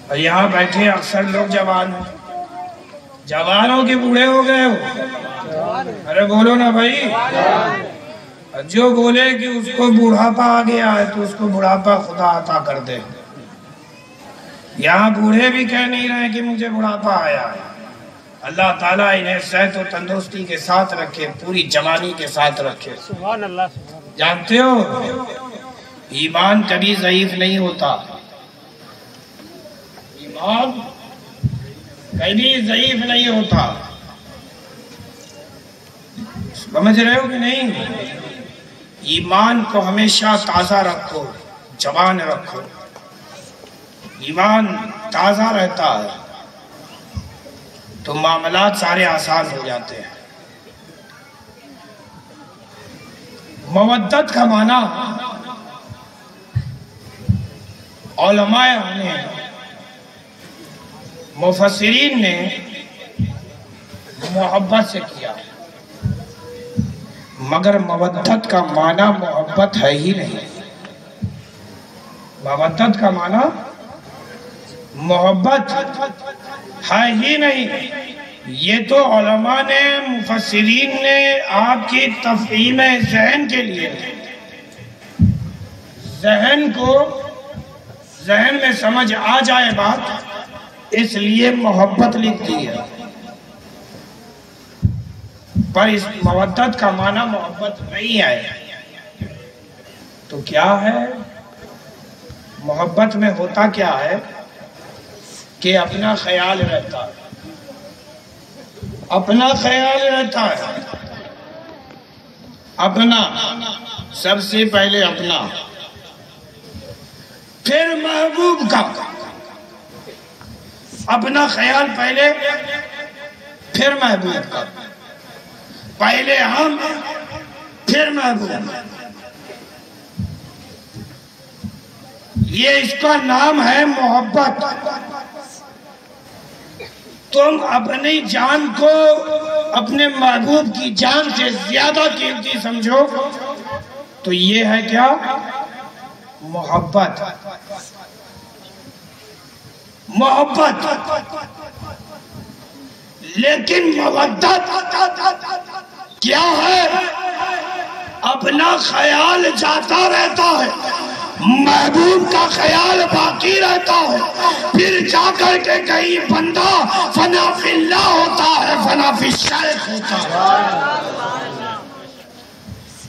اور یہاں بیٹھے اکثر لوگ جوان ہیں۔ جوانوں کے بوڑھے ہو گئے ہو؟ ارے بولو نا بھائی۔ جو بولے کہ اس کو بوڑھاپا آ گیا ہے تو اس کو بوڑھاپا خدا عطا کر دے۔ یہاں بوڑھے بھی کہہ نہیں رہے کہ مجھے بوڑھاپا آیا ہے۔ اللہ تعالیٰ انہیں صحت و تندرستی کے ساتھ رکھے، پوری جوانی کے ساتھ رکھے۔ سبحان اللہ۔ جانتے ہو ایمان کبھی ضعیف نہیں ہوتا، ایمان کبھی ضعیف نہیں ہوتا، سمجھ رہے ہو کہ نہیں؟ ایمان کو ہمیشہ تازہ رکھو، جوان رکھو، ایمان تازہ رہتا ہے تو معاملات سارے آسان ہو جاتے ہیں۔ مودت کا معنی علماء نے، مفسرین نے محبت سے کیا، مگر مودت کا معنی محبت ہے ہی نہیں۔ مودت کا معنی محبت ہے ہی نہیں۔ یہ تو علماء نے، مفسرین نے آپ کی تفہیم ذہن کے لیے، ذہن میں سمجھ آ جائے بات، اس لیے محبت لکھ دی ہے، پر اس مودت کا معنی محبت نہیں ہے۔ تو کیا ہے محبت میں؟ ہوتا کیا ہے کہ اپنا خیال رہتا ہے، اپنا خیال رہتا ہے، اپنا، سب سے پہلے اپنا، پھر محبوب کا۔ اپنا خیال پہلے، پھر محبوب کا، پہلے ہم، پھر محبوب۔ یہ اس کا نام ہے محبت۔ تم اپنی جان کو اپنے محبوب کی جان سے زیادہ قیمتی سمجھو تو یہ ہے کیا؟ محبت۔ محبت۔ لیکن مودت کیا ہے؟ اپنا خیال جاتا رہتا ہے، محبوب کا خیال باقی رہتا ہے، پھر جا کر کے کہیں بندہ فنا فی اللہ ہوتا ہے، فنا فی الشیخ ہوتا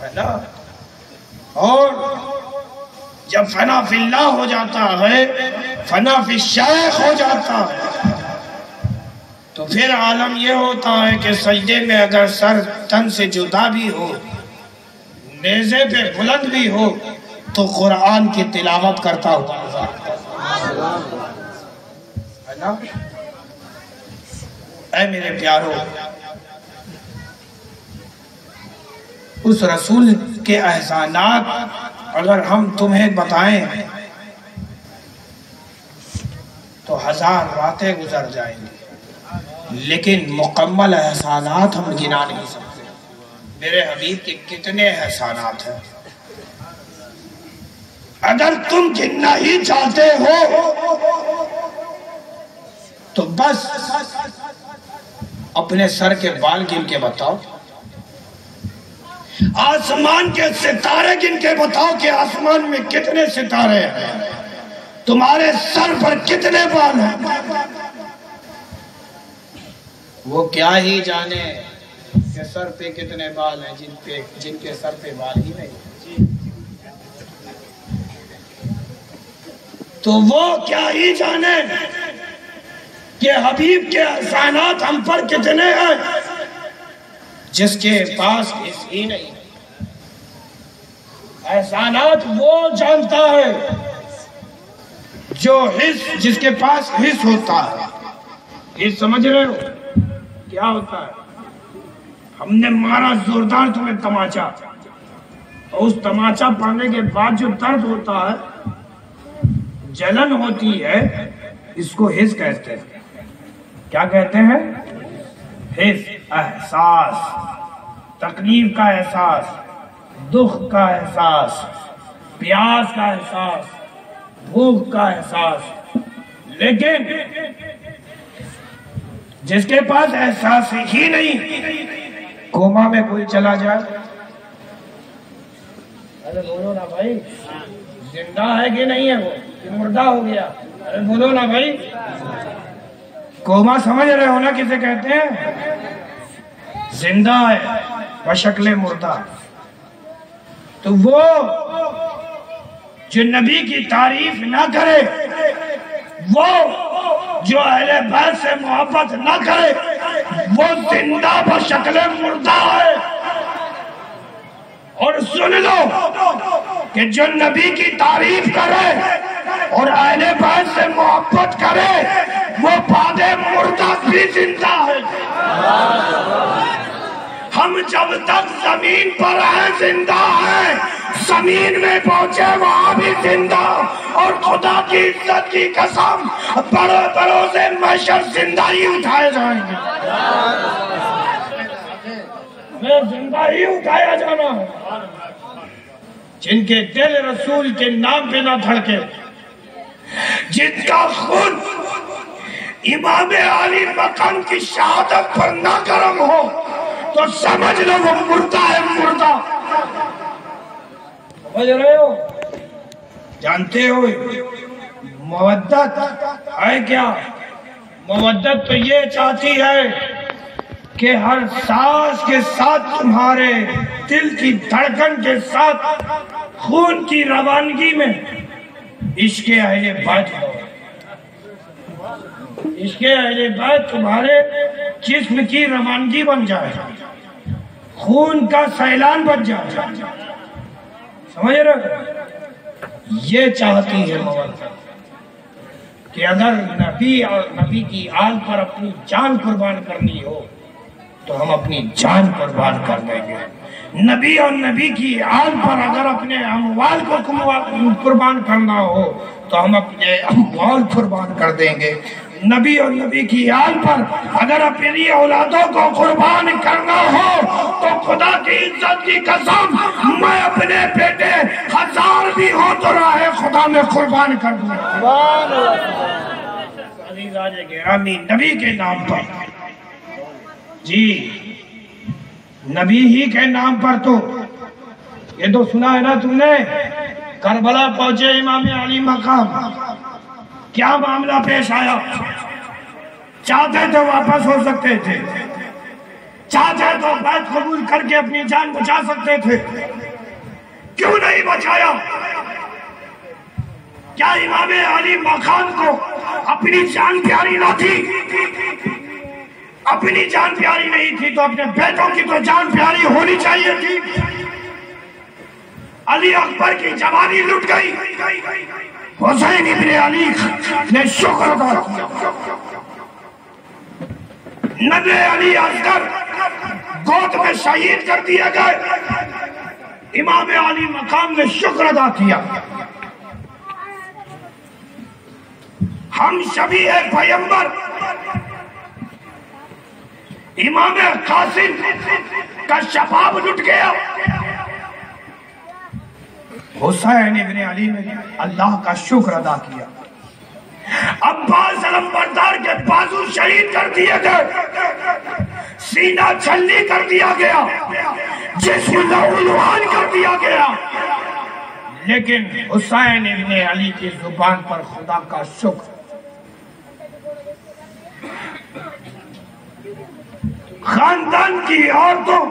ہے۔ اور جب فنا فی اللہ ہو جاتا ہے، فنا فی الشیخ ہو جاتا ہے، تو پھر عالم یہ ہوتا ہے کہ سجدے میں اگر سر تن سے جدا بھی ہو، نیزے پہ بلند بھی ہو، تو قرآن کی تلاوت کرتا ہوا ہے نا؟ اے میرے پیارو، اس رسول کے احسانات اگر ہم تمہیں بتائیں تو 1000 راتیں گزر جائیں گی، لیکن مکمل احسانات ہم گنا نہیں سکتے۔ میرے حبیب کے کتنے احسانات ہیں، اگر تم گننا ہی چاہتے ہو تو بس اپنے سر کے بال گن کے بتاؤ، آسمان کے ستارے گن کے بتاؤ کہ آسمان میں کتنے ستارے ہیں، تمہارے سر پر کتنے بال ہیں۔ وہ کیا ہی جانے کہ سر پہ کتنے بال ہیں جن کے سر پہ بال ہی نہیں، تو وہ کیا ہی جانے کہ حبیب کے احسانات ہم پر کتنے ہیں جس کے پاس حص ہی نہیں۔ احسانات وہ جانتا ہے جو جس کے پاس حص ہوتا ہے۔ حص سمجھ رہے ہو کیا ہوتا ہے؟ ہم نے مارا زوردار تمہیں تماچا، اور اس تماچا پانے کے بعد جو درد ہوتا ہے، جلن ہوتی ہے، اس کو حس کہتے ہیں۔ کیا کہتے ہیں؟ حس، احساس، تکلیف کا احساس، دکھ کا احساس، پیاس کا احساس، بھوک کا احساس۔ لیکن جس کے پاس احساس ہی نہیں، کوما میں کوئی چلا جائے، ارے بولو نا بھائی، زندہ ہے کہ نہیں ہے، وہ کہ مردہ ہو گیا؟ ارے بولو نا بھائی، کوما سمجھ رہے ہو نا کسے کہتے ہیں؟ زندہ ہے بشکل مردہ۔ تو وہ جو نبی کی تعریف نہ کرے، وہ جو اہل بیت سے محبت نہ کرے، وہ زندہ بشکل مردہ ہے۔ اور سن لو کہ جو نبی کی تعریف کرے اور اہل بیت سے محبت کرے، وہ بعد مردہ بھی زندہ ہے۔ ہم جب تک زمین پر ہیں زندہ ہیں، زمین میں پہنچے وہاں بھی زندہ، اور خدا کی عزت کی قسم بڑے بڑوں سے محشر زندہ ہی اٹھائے جائیں گے۔ میں زندہ ہی اٹھایا جانا ہے۔ جن کے دل رسول کے نام پہ نہ دھڑکے، جن کا خون امام علی مقام کی شہادت پر نہ گرم ہو، تو سمجھ لو وہ مردہ ہے، مردہ۔ سمجھ رہے ہو؟ جانتے ہو مودت ہے کیا؟ مودت تو یہ چاہتی ہے کہ ہر سانس کے ساتھ تمہارے دل کی دھڑکن کے ساتھ خون کی روانگی میں عشق اہل بیت ہو۔ عشق اہل بیت تمہارے جسم کی روانگی بن جائے، خون کا سیلان بن جائے۔ سمجھ رہے؟ یہ چاہتی ہے مودت کہ اگر نبی اور نبی کی آل پر اپنی جان قربان کرنی ہو تو ہم اپنی جان قربان کر دیں گے۔ نبی اور نبی کی آل پر اگر اپنے اموال کو قربان کرنا ہو تو ہم اپنے اموال قربان کر دیں گے۔ نبی اور نبی کی آل پر اگر اپنی اولادوں کو قربان کرنا ہو تو خدا کی عزت کی قسم میں اپنے بیٹے 1000 بھی ہو تو راہ خدا میں قربان کر دوں گا۔ عزیزان گرامی، نبی کے نام پر، جی نبی ہی کے نام پر، تو یہ تو سنا ہے نا تم نے، کربلا پہنچے امام علی مقام، کیا معاملہ پیش آیا؟ چاہتے تو واپس ہو سکتے تھے، چاہتے تو بیعت قبول کر کے اپنی جان بچا سکتے تھے، کیوں نہیں بچایا؟ کیا امام علی مقام کو اپنی جان پیاری نہ تھی؟ اپنی جان پیاری نہیں تھی تو اپنے بیٹوں کی تو جان پیاری ہونی چاہیے تھی۔ علی اکبر کی جوانی لٹ گئی، حسین ابن علی نے شکر ادا کیا۔ نبی علی اصغر گود میں شہید کر دیے گئے، امام علی مقام نے شکر ادا کیا۔ ہم شبیہ پیغمبر امام قاسم کا شباب لٹ گیا، حسین ابن علی نے اللہ کا شکر ادا کیا، عباس علمبردار کے بازو شہید کر دیے گئے، سینہ چھلنی کر دیا گیا، جسم لہولوان کر دیا گیا، لیکن حسین ابن علی کی زبان پر خدا کا شکر۔ خاندان کی عورتوں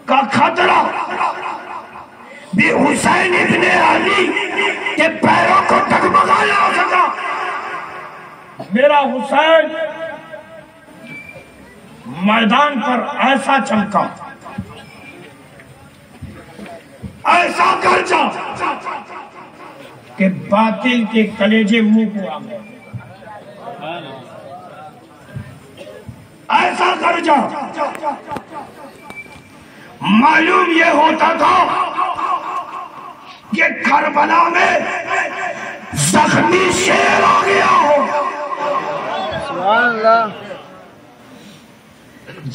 کا خطرہ بھی حسین ابن علی کے پیروں کو ڈگمگا نہ سکا۔ میرا حسین میدان پر ایسا چمکا، ایسا گرجا کہ باطل کے کلیجے منہ کو آ گئے، ایسا گرجا معلوم یہ ہوتا تھا کہ کربلا میں زخمی شیر آ گیا ہو۔ سبحان اللہ۔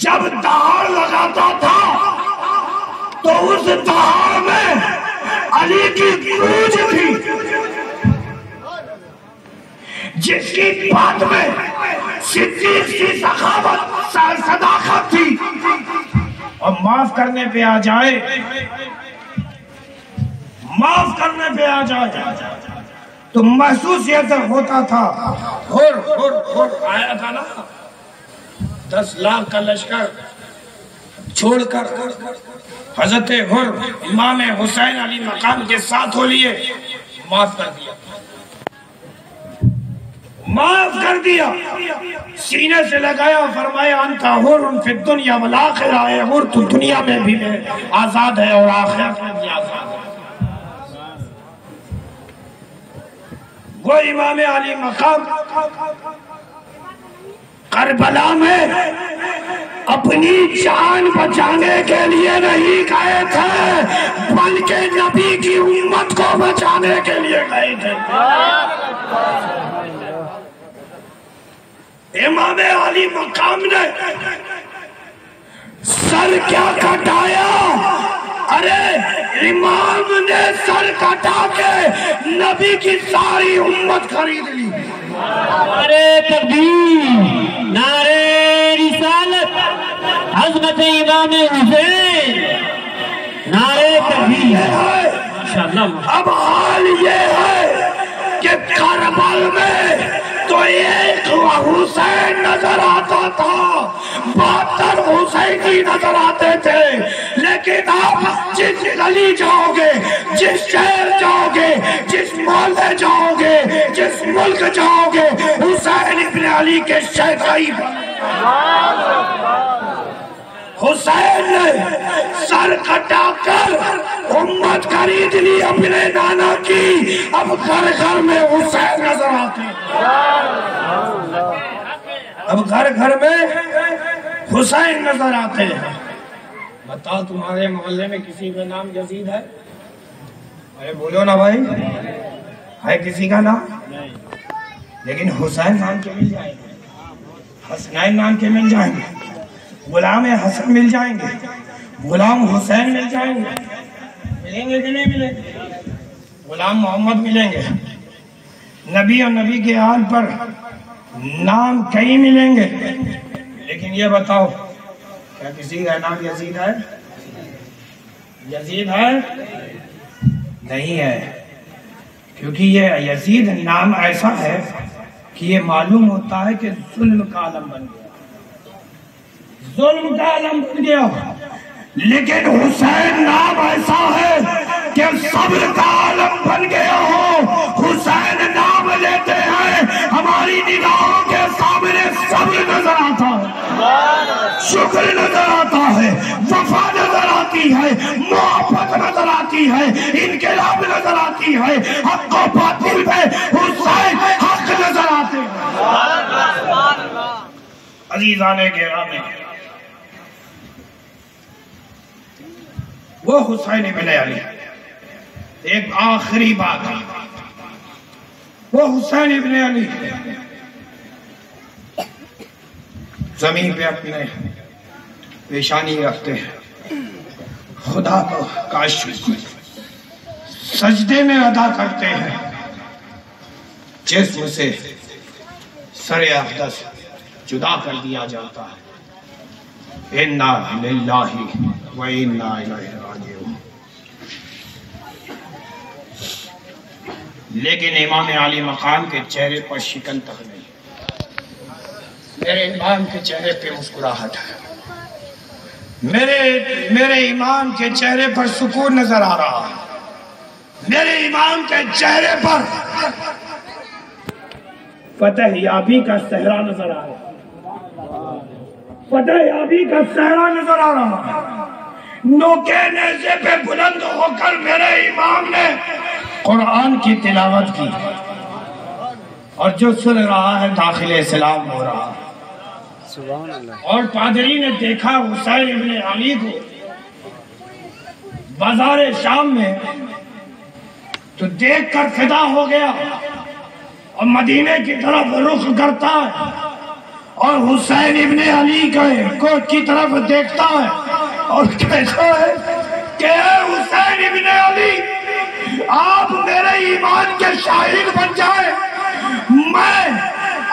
جب دہاڑ لگاتا تھا تو اس دہاڑ میں علی کی گونج تھی، جس کی بات میں صدیق کی سخاوت صداقت تھی۔ اور معاف کرنے پہ آ جائے، معاف کرنے پہ آ جائے تو محسوس یہ ہوتا تھا ہر آیا تھا نا 10 لاکھ کا لشکر چھوڑ کر حضرت ہر امام حسین علی مقام کے ساتھ ہو لیے، معاف کر دیا، معاف کر دیا، سینے سے لگایا، فرمایا انت حر فی الدنیا والآخرہ، اے حر تو دنیا میں بھی آزاد ہے اور آخرت میں بھی آزاد ہے۔ وہ امام علی مقام کربلا میں اپنی جان بچانے کے لیے نہیں گئے تھے، بلکہ نبی کی امت کو بچانے کے لیے گئے تھے۔ امام علی مقام نے سر کیا کٹایا؟ ارے امام نے سر کٹا کے نبی کی ساری امت خرید لی۔ نعرے تکبیر، نعرے رسالت، عظمت امام حسین، نعرے تکبیر۔ اب حال یہ ہے کہ کربل میں تو ایک حسین نظر آتا تھا، 72 حسینی نظر آتے تھے، لیکن آپ جس گلی جاؤ گے، جس شہر جاؤ گے، جس محلے جاؤ گے، جس ملک جاؤ گے، حسین ابن علی کے شہدائی حسین نے سر کٹا کر امت خرید لی اپنے نانا کی۔ اب گھر گھر میں حسین نظر آتے ہیں، اب گھر گھر میں حسین نظر آتے ہیں۔ بتاؤ تمہارے محلے میں کسی کا نام یزید ہے؟ ارے بولو نا بھائی، ہے کسی کا نام؟ لیکن حسین نام کے مل جائیں گے، حسنین نام کے مل جائیں گے، غلام حسن مل جائیں گے، غلام حسین مل جائیں گے، ملیں گے کہ نہیں ملیں گے؟ غلام محمد ملیں گے، نبی اور نبی کے آل پر نام کئی ملیں گے، لیکن یہ بتاؤ کیا کسی کا نام یزید ہے؟ یزید ہے؟ نہیں ہے، کیونکہ یہ یزید نام ایسا ہے کہ یہ معلوم ہوتا ہے کہ ظلم کا عالم بن گیا، ظلم کا عالم بن گیا۔ لیکن حسین نام ایسا ہے کہ صبر کا عالم بن گیا ہو۔ حسین نام لیتے ہیں، ہماری نگاہوں کے سامنے صبر نظر آتا ہے، شکر نظر آتا ہے، وفا نظر آتی ہے، محبت نظر آتی ہے، انقلاب نظر آتی ہے، حق و باطل میں حسین حق نظر آتے ہیں۔ عزیزان گرامی، وہ حسین ابن علی۔ ایک آخری بات، وہ حسین ابن علی زمین پہ اپنے پیشانی رکھتے ہیں، خدا کا شکر سجدے میں ادا کرتے ہیں، جسم سے سر اقدس جدا کر دیا جاتا ہے۔ انا للہ و انا الیہ راجعون۔ لیکن امام علی مقام کے چہرے پر شکن تک نہیں، میرے امام کے چہرے پہ مسکراہٹ ہے، میرے امام کے چہرے پر سکون نظر آ رہا ہے، میرے امام کے چہرے پر فتح یابی کا صحرا نظر آ رہا ہے، فتح یابی کا صحرا نظر آ رہا ہے۔ نوکے نیزے پہ بلند ہو کر میرے امام نے قرآن کی تلاوت کی، اور جو سن رہا ہے داخل اسلام ہو رہا ہے۔ اور پادری نے دیکھا حسین ابن علی کو بازار شام میں، تو دیکھ کر فدا ہو گیا اور مدینے کی طرف رخ کرتا ہے، اور حسین ابن علی کی طرف دیکھتا ہے اور کہتا ہے کہ اے حسین ابن علی، آپ میرے ایمان کے شاہد بن جائیں، میں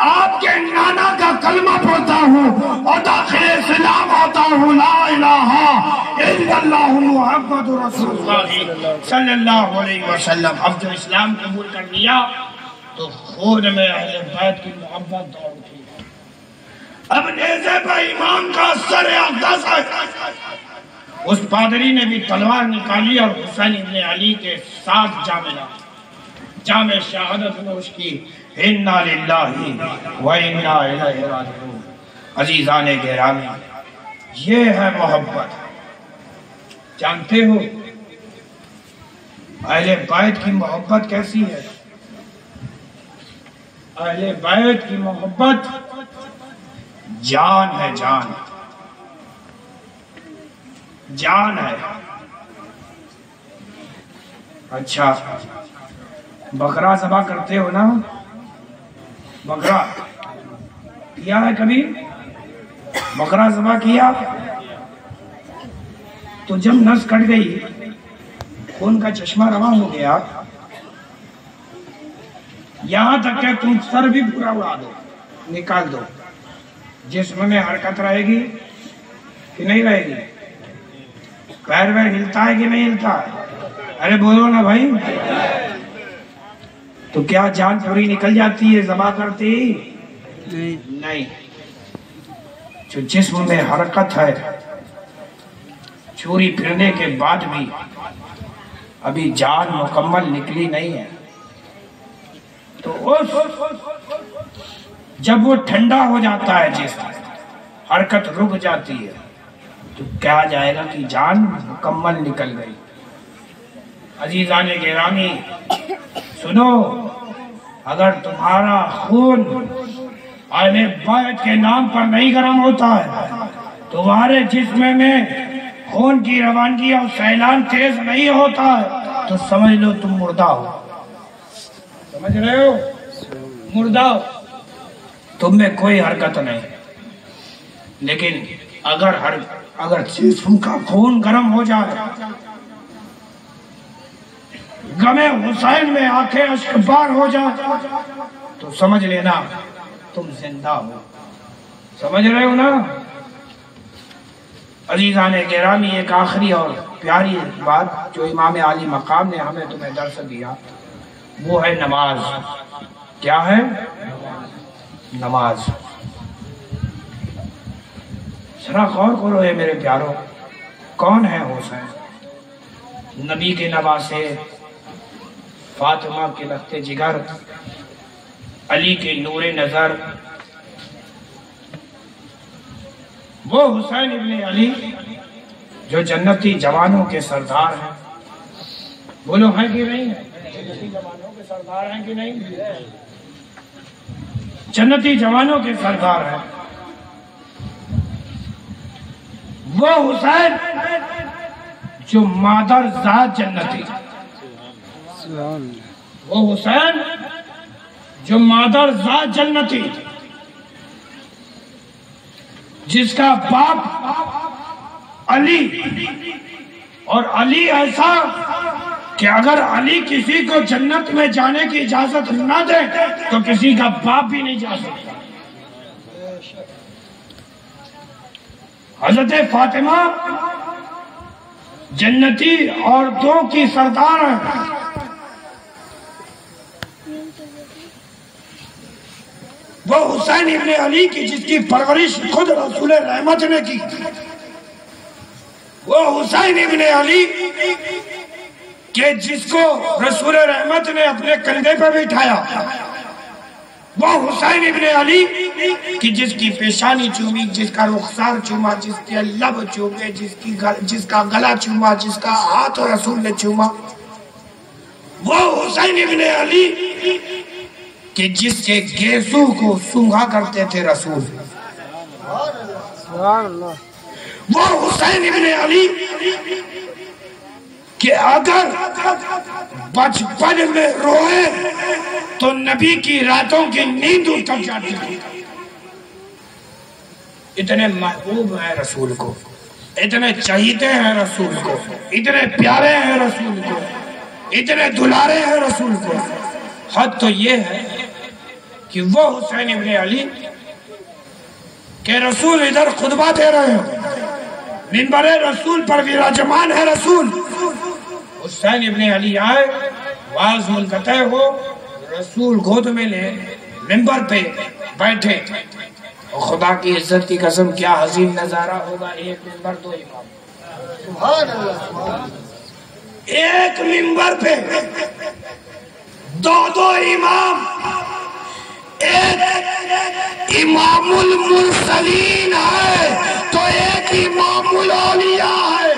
آپ کے نانا کا کلمہ پڑھتا ہوں اور داخل اسلام ہوتا ہوں، لا الہ الا اللہ محمد رسول اللہ صلی اللہ علیہ وسلم۔ اب جو اسلام قبول کر لیا تو خون میں اہل بیت کی محبت دوڑ اٹھی۔ اب نیزے پہ امام کا سر اقدس ہے۔ اس پادری نے بھی تلوار نکالی اور حسین ابن علی کے ساتھ جا ملا، جام شہادت نوش کی۔ انا للہ و انا الیہ راجعون۔ عزیزان گرامی، یہ ہے محبت۔ جانتے ہو اہل بیت کی محبت کیسی ہے؟ اہل بیت کی محبت جان ہے، جان جان ہے۔ اچھا، بکرا ذبح کرتے ہو نا؟ بکرا کیا ہے کبھی؟ بکرا ذبح کیا تو جب نس کٹ گئی، خون کا چشمہ رواں ہو گیا، یہاں تک کہ تم سر بھی پورا اڑا دو، نکال دو، جسم میں حرکت رہے گی کہ نہیں رہے گی؟ پیر ویر ہلتا ہے کہ نہیں ہلتا ہے؟ ارے بولو نا بھائی۔ تو کیا جان پوری نکل جاتی ہے ذبح کرتی؟ نہیں۔ جو جسم میں حرکت ہے، چھری پھرنے کے بعد بھی ابھی جان مکمل نکلی نہیں ہے، تو جب وہ ٹھنڈا ہو جاتا ہے، جسم حرکت رک جاتی ہے، تو کہا جائے گا کہ جان مکمل نکل گئی۔ عزیزان گرامی سنو، اگر تمہارا خون اہل بیت کے نام پر نہیں گرم ہوتا ہے، تمہارے جسم میں خون کی روانگی اور سیلان تیز نہیں ہوتا ہے، تو سمجھ لو تم مردہ ہو۔ سمجھ رہے ہو؟ مردہ ہو، تم میں کوئی حرکت نہیں۔ لیکن اگر جسم کا خون گرم ہو جائے، غم حسین میں آنکھیں اشکبار ہو جائے، تو سمجھ لینا تم زندہ ہو۔ سمجھ رہے ہو نا؟ عزیزان گرامی، ایک آخری اور پیاری بات جو امام علی مقام نے ہمیں تمہیں درس دیا، وہ ہے نماز۔ کیا ہے؟ نماز۔ ذرا غور کرو ہے میرے پیارو، کون ہے حسین؟ نبی کے نواسے، فاطمہ کے لخت جگر، علی کے نور نظر، وہ حسین ابن علی جو جنتی جوانوں کے سردار ہیں۔ بولو ہیں کہ نہیں ہیں؟ جنتی جوانوں کے سردار ہیں کہ نہیں؟ جنتی جوانوں کے سردار ہیں وہ حسین جو مادر ذات جنتی، وہ حسین جو مادر ذات جنتی، جس کا باپ علی، اور علی ایسا کہ اگر علی کسی کو جنت میں جانے کی اجازت نہ دے تو کسی کا باپ بھی نہیں جا سکتا۔ حضرت فاطمہ جنتی عورتوں کی سردار ہیں۔ وہ حسین ابن علی کی جس کی پرورش خود رسول رحمت نے کی، وہ حسین ابن علی کہ جس کو رسول رحمت نے اپنے کندھے پہ بٹھایا، وہ حسین ابن علی کہ جس کی پیشانی چومی، جس کا رخسار چوما، جس کے لب چومے، جس کا گلا چوما، جس کا ہاتھ رسول نے چوما، وہ حسین ابن علی کہ جس کے گیسو کو سونگھا کرتے تھے رسول، سبحان اللہ۔ وہ حسین ابن علی کہ اگر بچپن میں روئے تو نبی کی راتوں کی نیند اتر جاتی تھی۔ اتنے محبوب ہیں رسول کو، اتنے چہیتے ہیں رسول کو، اتنے پیارے ہیں رسول کو، اتنے دلارے ہیں رسول کو۔ حد تو یہ ہے کہ وہ حسین ابن علی کہ رسول ادھر خطبہ دے رہے ہیں، منبر رسول پر وراجمان ہے رسول، حسین ابن علی آئے، واز منقطع ہو، رسول گود میں لے، منبر پہ بیٹھے، اور خدا کی عزت کی قسم کیا حسین نظارہ ہوگا، ایک منبر دو امام، سبحان اللہ۔ ایک منبر پہ دو امام، ایک امام المرسلین ہے تو ایک امام الاولیاء ہے۔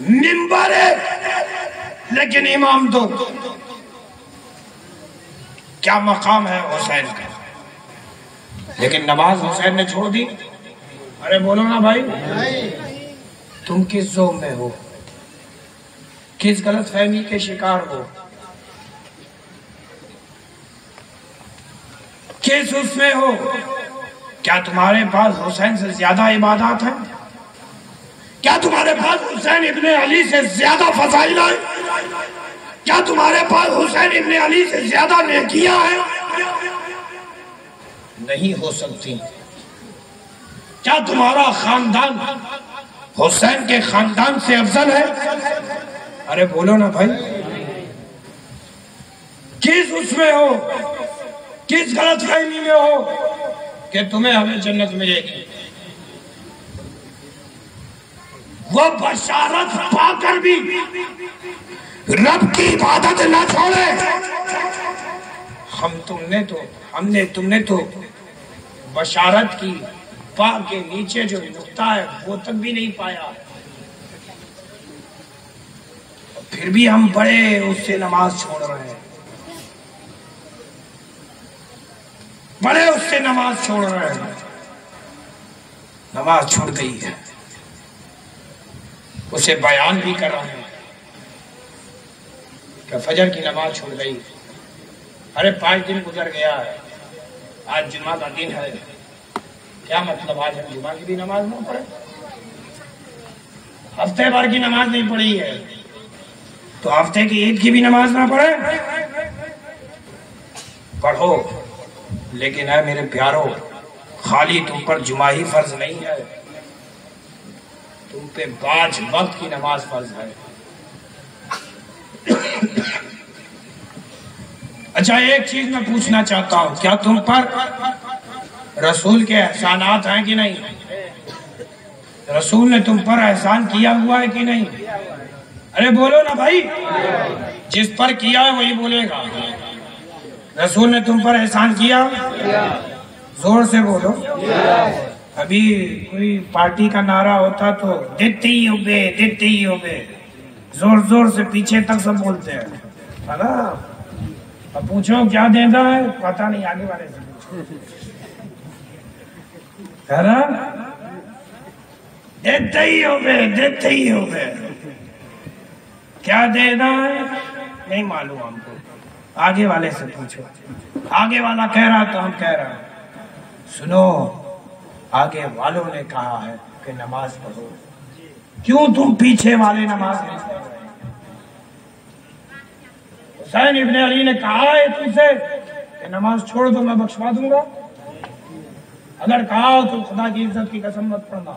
منبر ایک لیکن امام دو، کیا مقام ہے حسین کا، لیکن نماز حسین نے چھوڑ دی۔ ارے بولو نا بھائی، تم کس ذوق میں ہو، کس غلط فہمی کے شکار ہو، کس اس میں ہو؟ کیا تمہارے پاس حسین سے زیادہ عبادات ہیں؟ کیا تمہارے پاس حسین ابن علی سے زیادہ فضائل ہیں؟ کیا تمہارے پاس حسین ابن علی سے زیادہ نیکیاں ہیں؟ نہیں ہو سکتی۔ کیا تمہارا خاندان حسین کے خاندان سے افضل ہے؟ ارے بولو نا بھائی، کس اس میں ہو، کس غلط فہمی میں ہو کہ تمہیں ہمیں جنت ملے گی؟ وہ بشارت پا کر بھی رب کی عبادت نہ چھوڑے۔ تم نے تو بشارت کی پا کے نیچے جو نقطہ ہے وہ تک بھی نہیں پایا، پھر بھی ہم بڑے اس سے نماز چھوڑ رہے ہیں، بڑے اس سے نماز چھوڑ رہے ہیں۔ نماز چھوڑ گئی ہے، اسے بیان بھی کر رہے ہیں کہ فجر کی نماز چھوڑ گئی۔ ارے 5 دن گزر گیا ہے، آج جمعہ کا دن ہے، کیا مطلب آج ہم جمعہ کی بھی نماز نہ پڑھے؟ ہفتے بھر کی نماز نہیں پڑھی ہے تو ہفتے کی عید کی بھی نماز نہ پڑھے؟ پڑھو، لیکن اے میرے پیارو، خالی تم پر جمعہ ہی فرض نہیں ہے، تم پہ 5 وقت کی نماز فرض ہے۔ اچھا، ایک چیز میں پوچھنا چاہتا ہوں، کیا تم پر رسول کے احسانات ہیں کہ نہیں؟ رسول نے تم پر احسان کیا ہوا ہے کہ نہیں؟ ارے بولو نا بھائی، جس پر کیا ہے وہی بولے گا۔ رسول نے تم پر احسان کیا؟ زور سے بولو۔ ابھی کوئی پارٹی کا نعرہ ہوتا تو دیتے ہی ہو بے، زور زور سے پیچھے تک سب بولتے ہیں، ہے نا؟ اب پوچھو کیا دینا ہے، پتہ نہیں، آگے والے سے ہے نا؟ دیتے ہی ہو بے، کیا دینا ہے؟ نہیں معلوم ہم کو، آگے والے سے پوچھو، آگے والا کہہ رہا تو ہم کہہ رہے ہیں۔ سنو، آگے والوں نے کہا ہے کہ نماز پڑھو، کیوں تم پیچھے والے نماز نہیں پڑھ رہے؟ حسین ابن علی نے کہا ہے تم سے کہ نماز چھوڑ دو، میں بخشوا دوں گا؟ اگر کہا ہو تو خدا کی عزت کی قسم مت پڑھنا،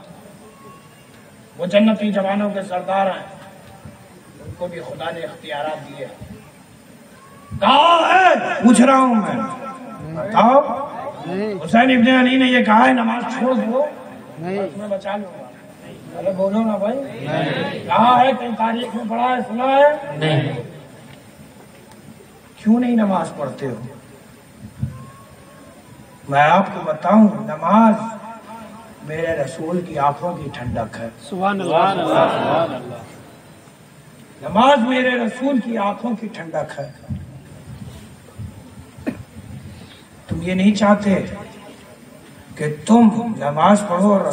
وہ جنتی جوانوں کے سردار ہیں، ان کو بھی خدا نے اختیارات دیے۔ کہا ہے، پوچھ رہا ہوں میں، بتاؤ۔ حسین ابن علی نے یہ کہا ہے نماز چھوڑ دو، میں بچا لوں گا؟ ارے بولو نا بھائی، کہا ہے کہیں تاریخ میں پڑھا ہے، سنا ہے؟ نہیں۔ کیوں نہیں نماز پڑھتے ہو؟ میں آپ کو بتاؤں، نماز میرے رسول کی آنکھوں کی ٹھنڈک ہے۔ سبحان اللہ۔ نماز میرے رسول کی آنکھوں کی ٹھنڈک ہے۔ تم یہ نہیں چاہتے کہ تم نماز پڑھو اور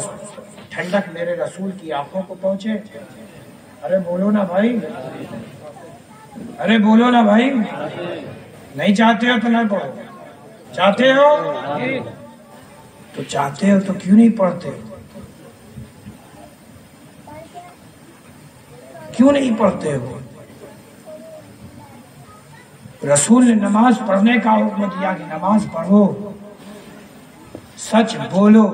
ٹھنڈک میرے رسول کی آنکھوں کو پہنچے؟ ارے بولو نا بھائی، ارے بولو نا بھائی، نہیں چاہتے ہو تو نہ پڑھو، چاہتے ہو تو چاہتے ہو تو کیوں نہیں پڑھتے؟ کیوں نہیں پڑھتے ہو؟ رسول نے نماز پڑھنے کا حکم دیا کہ نماز پڑھو، سچ بولو،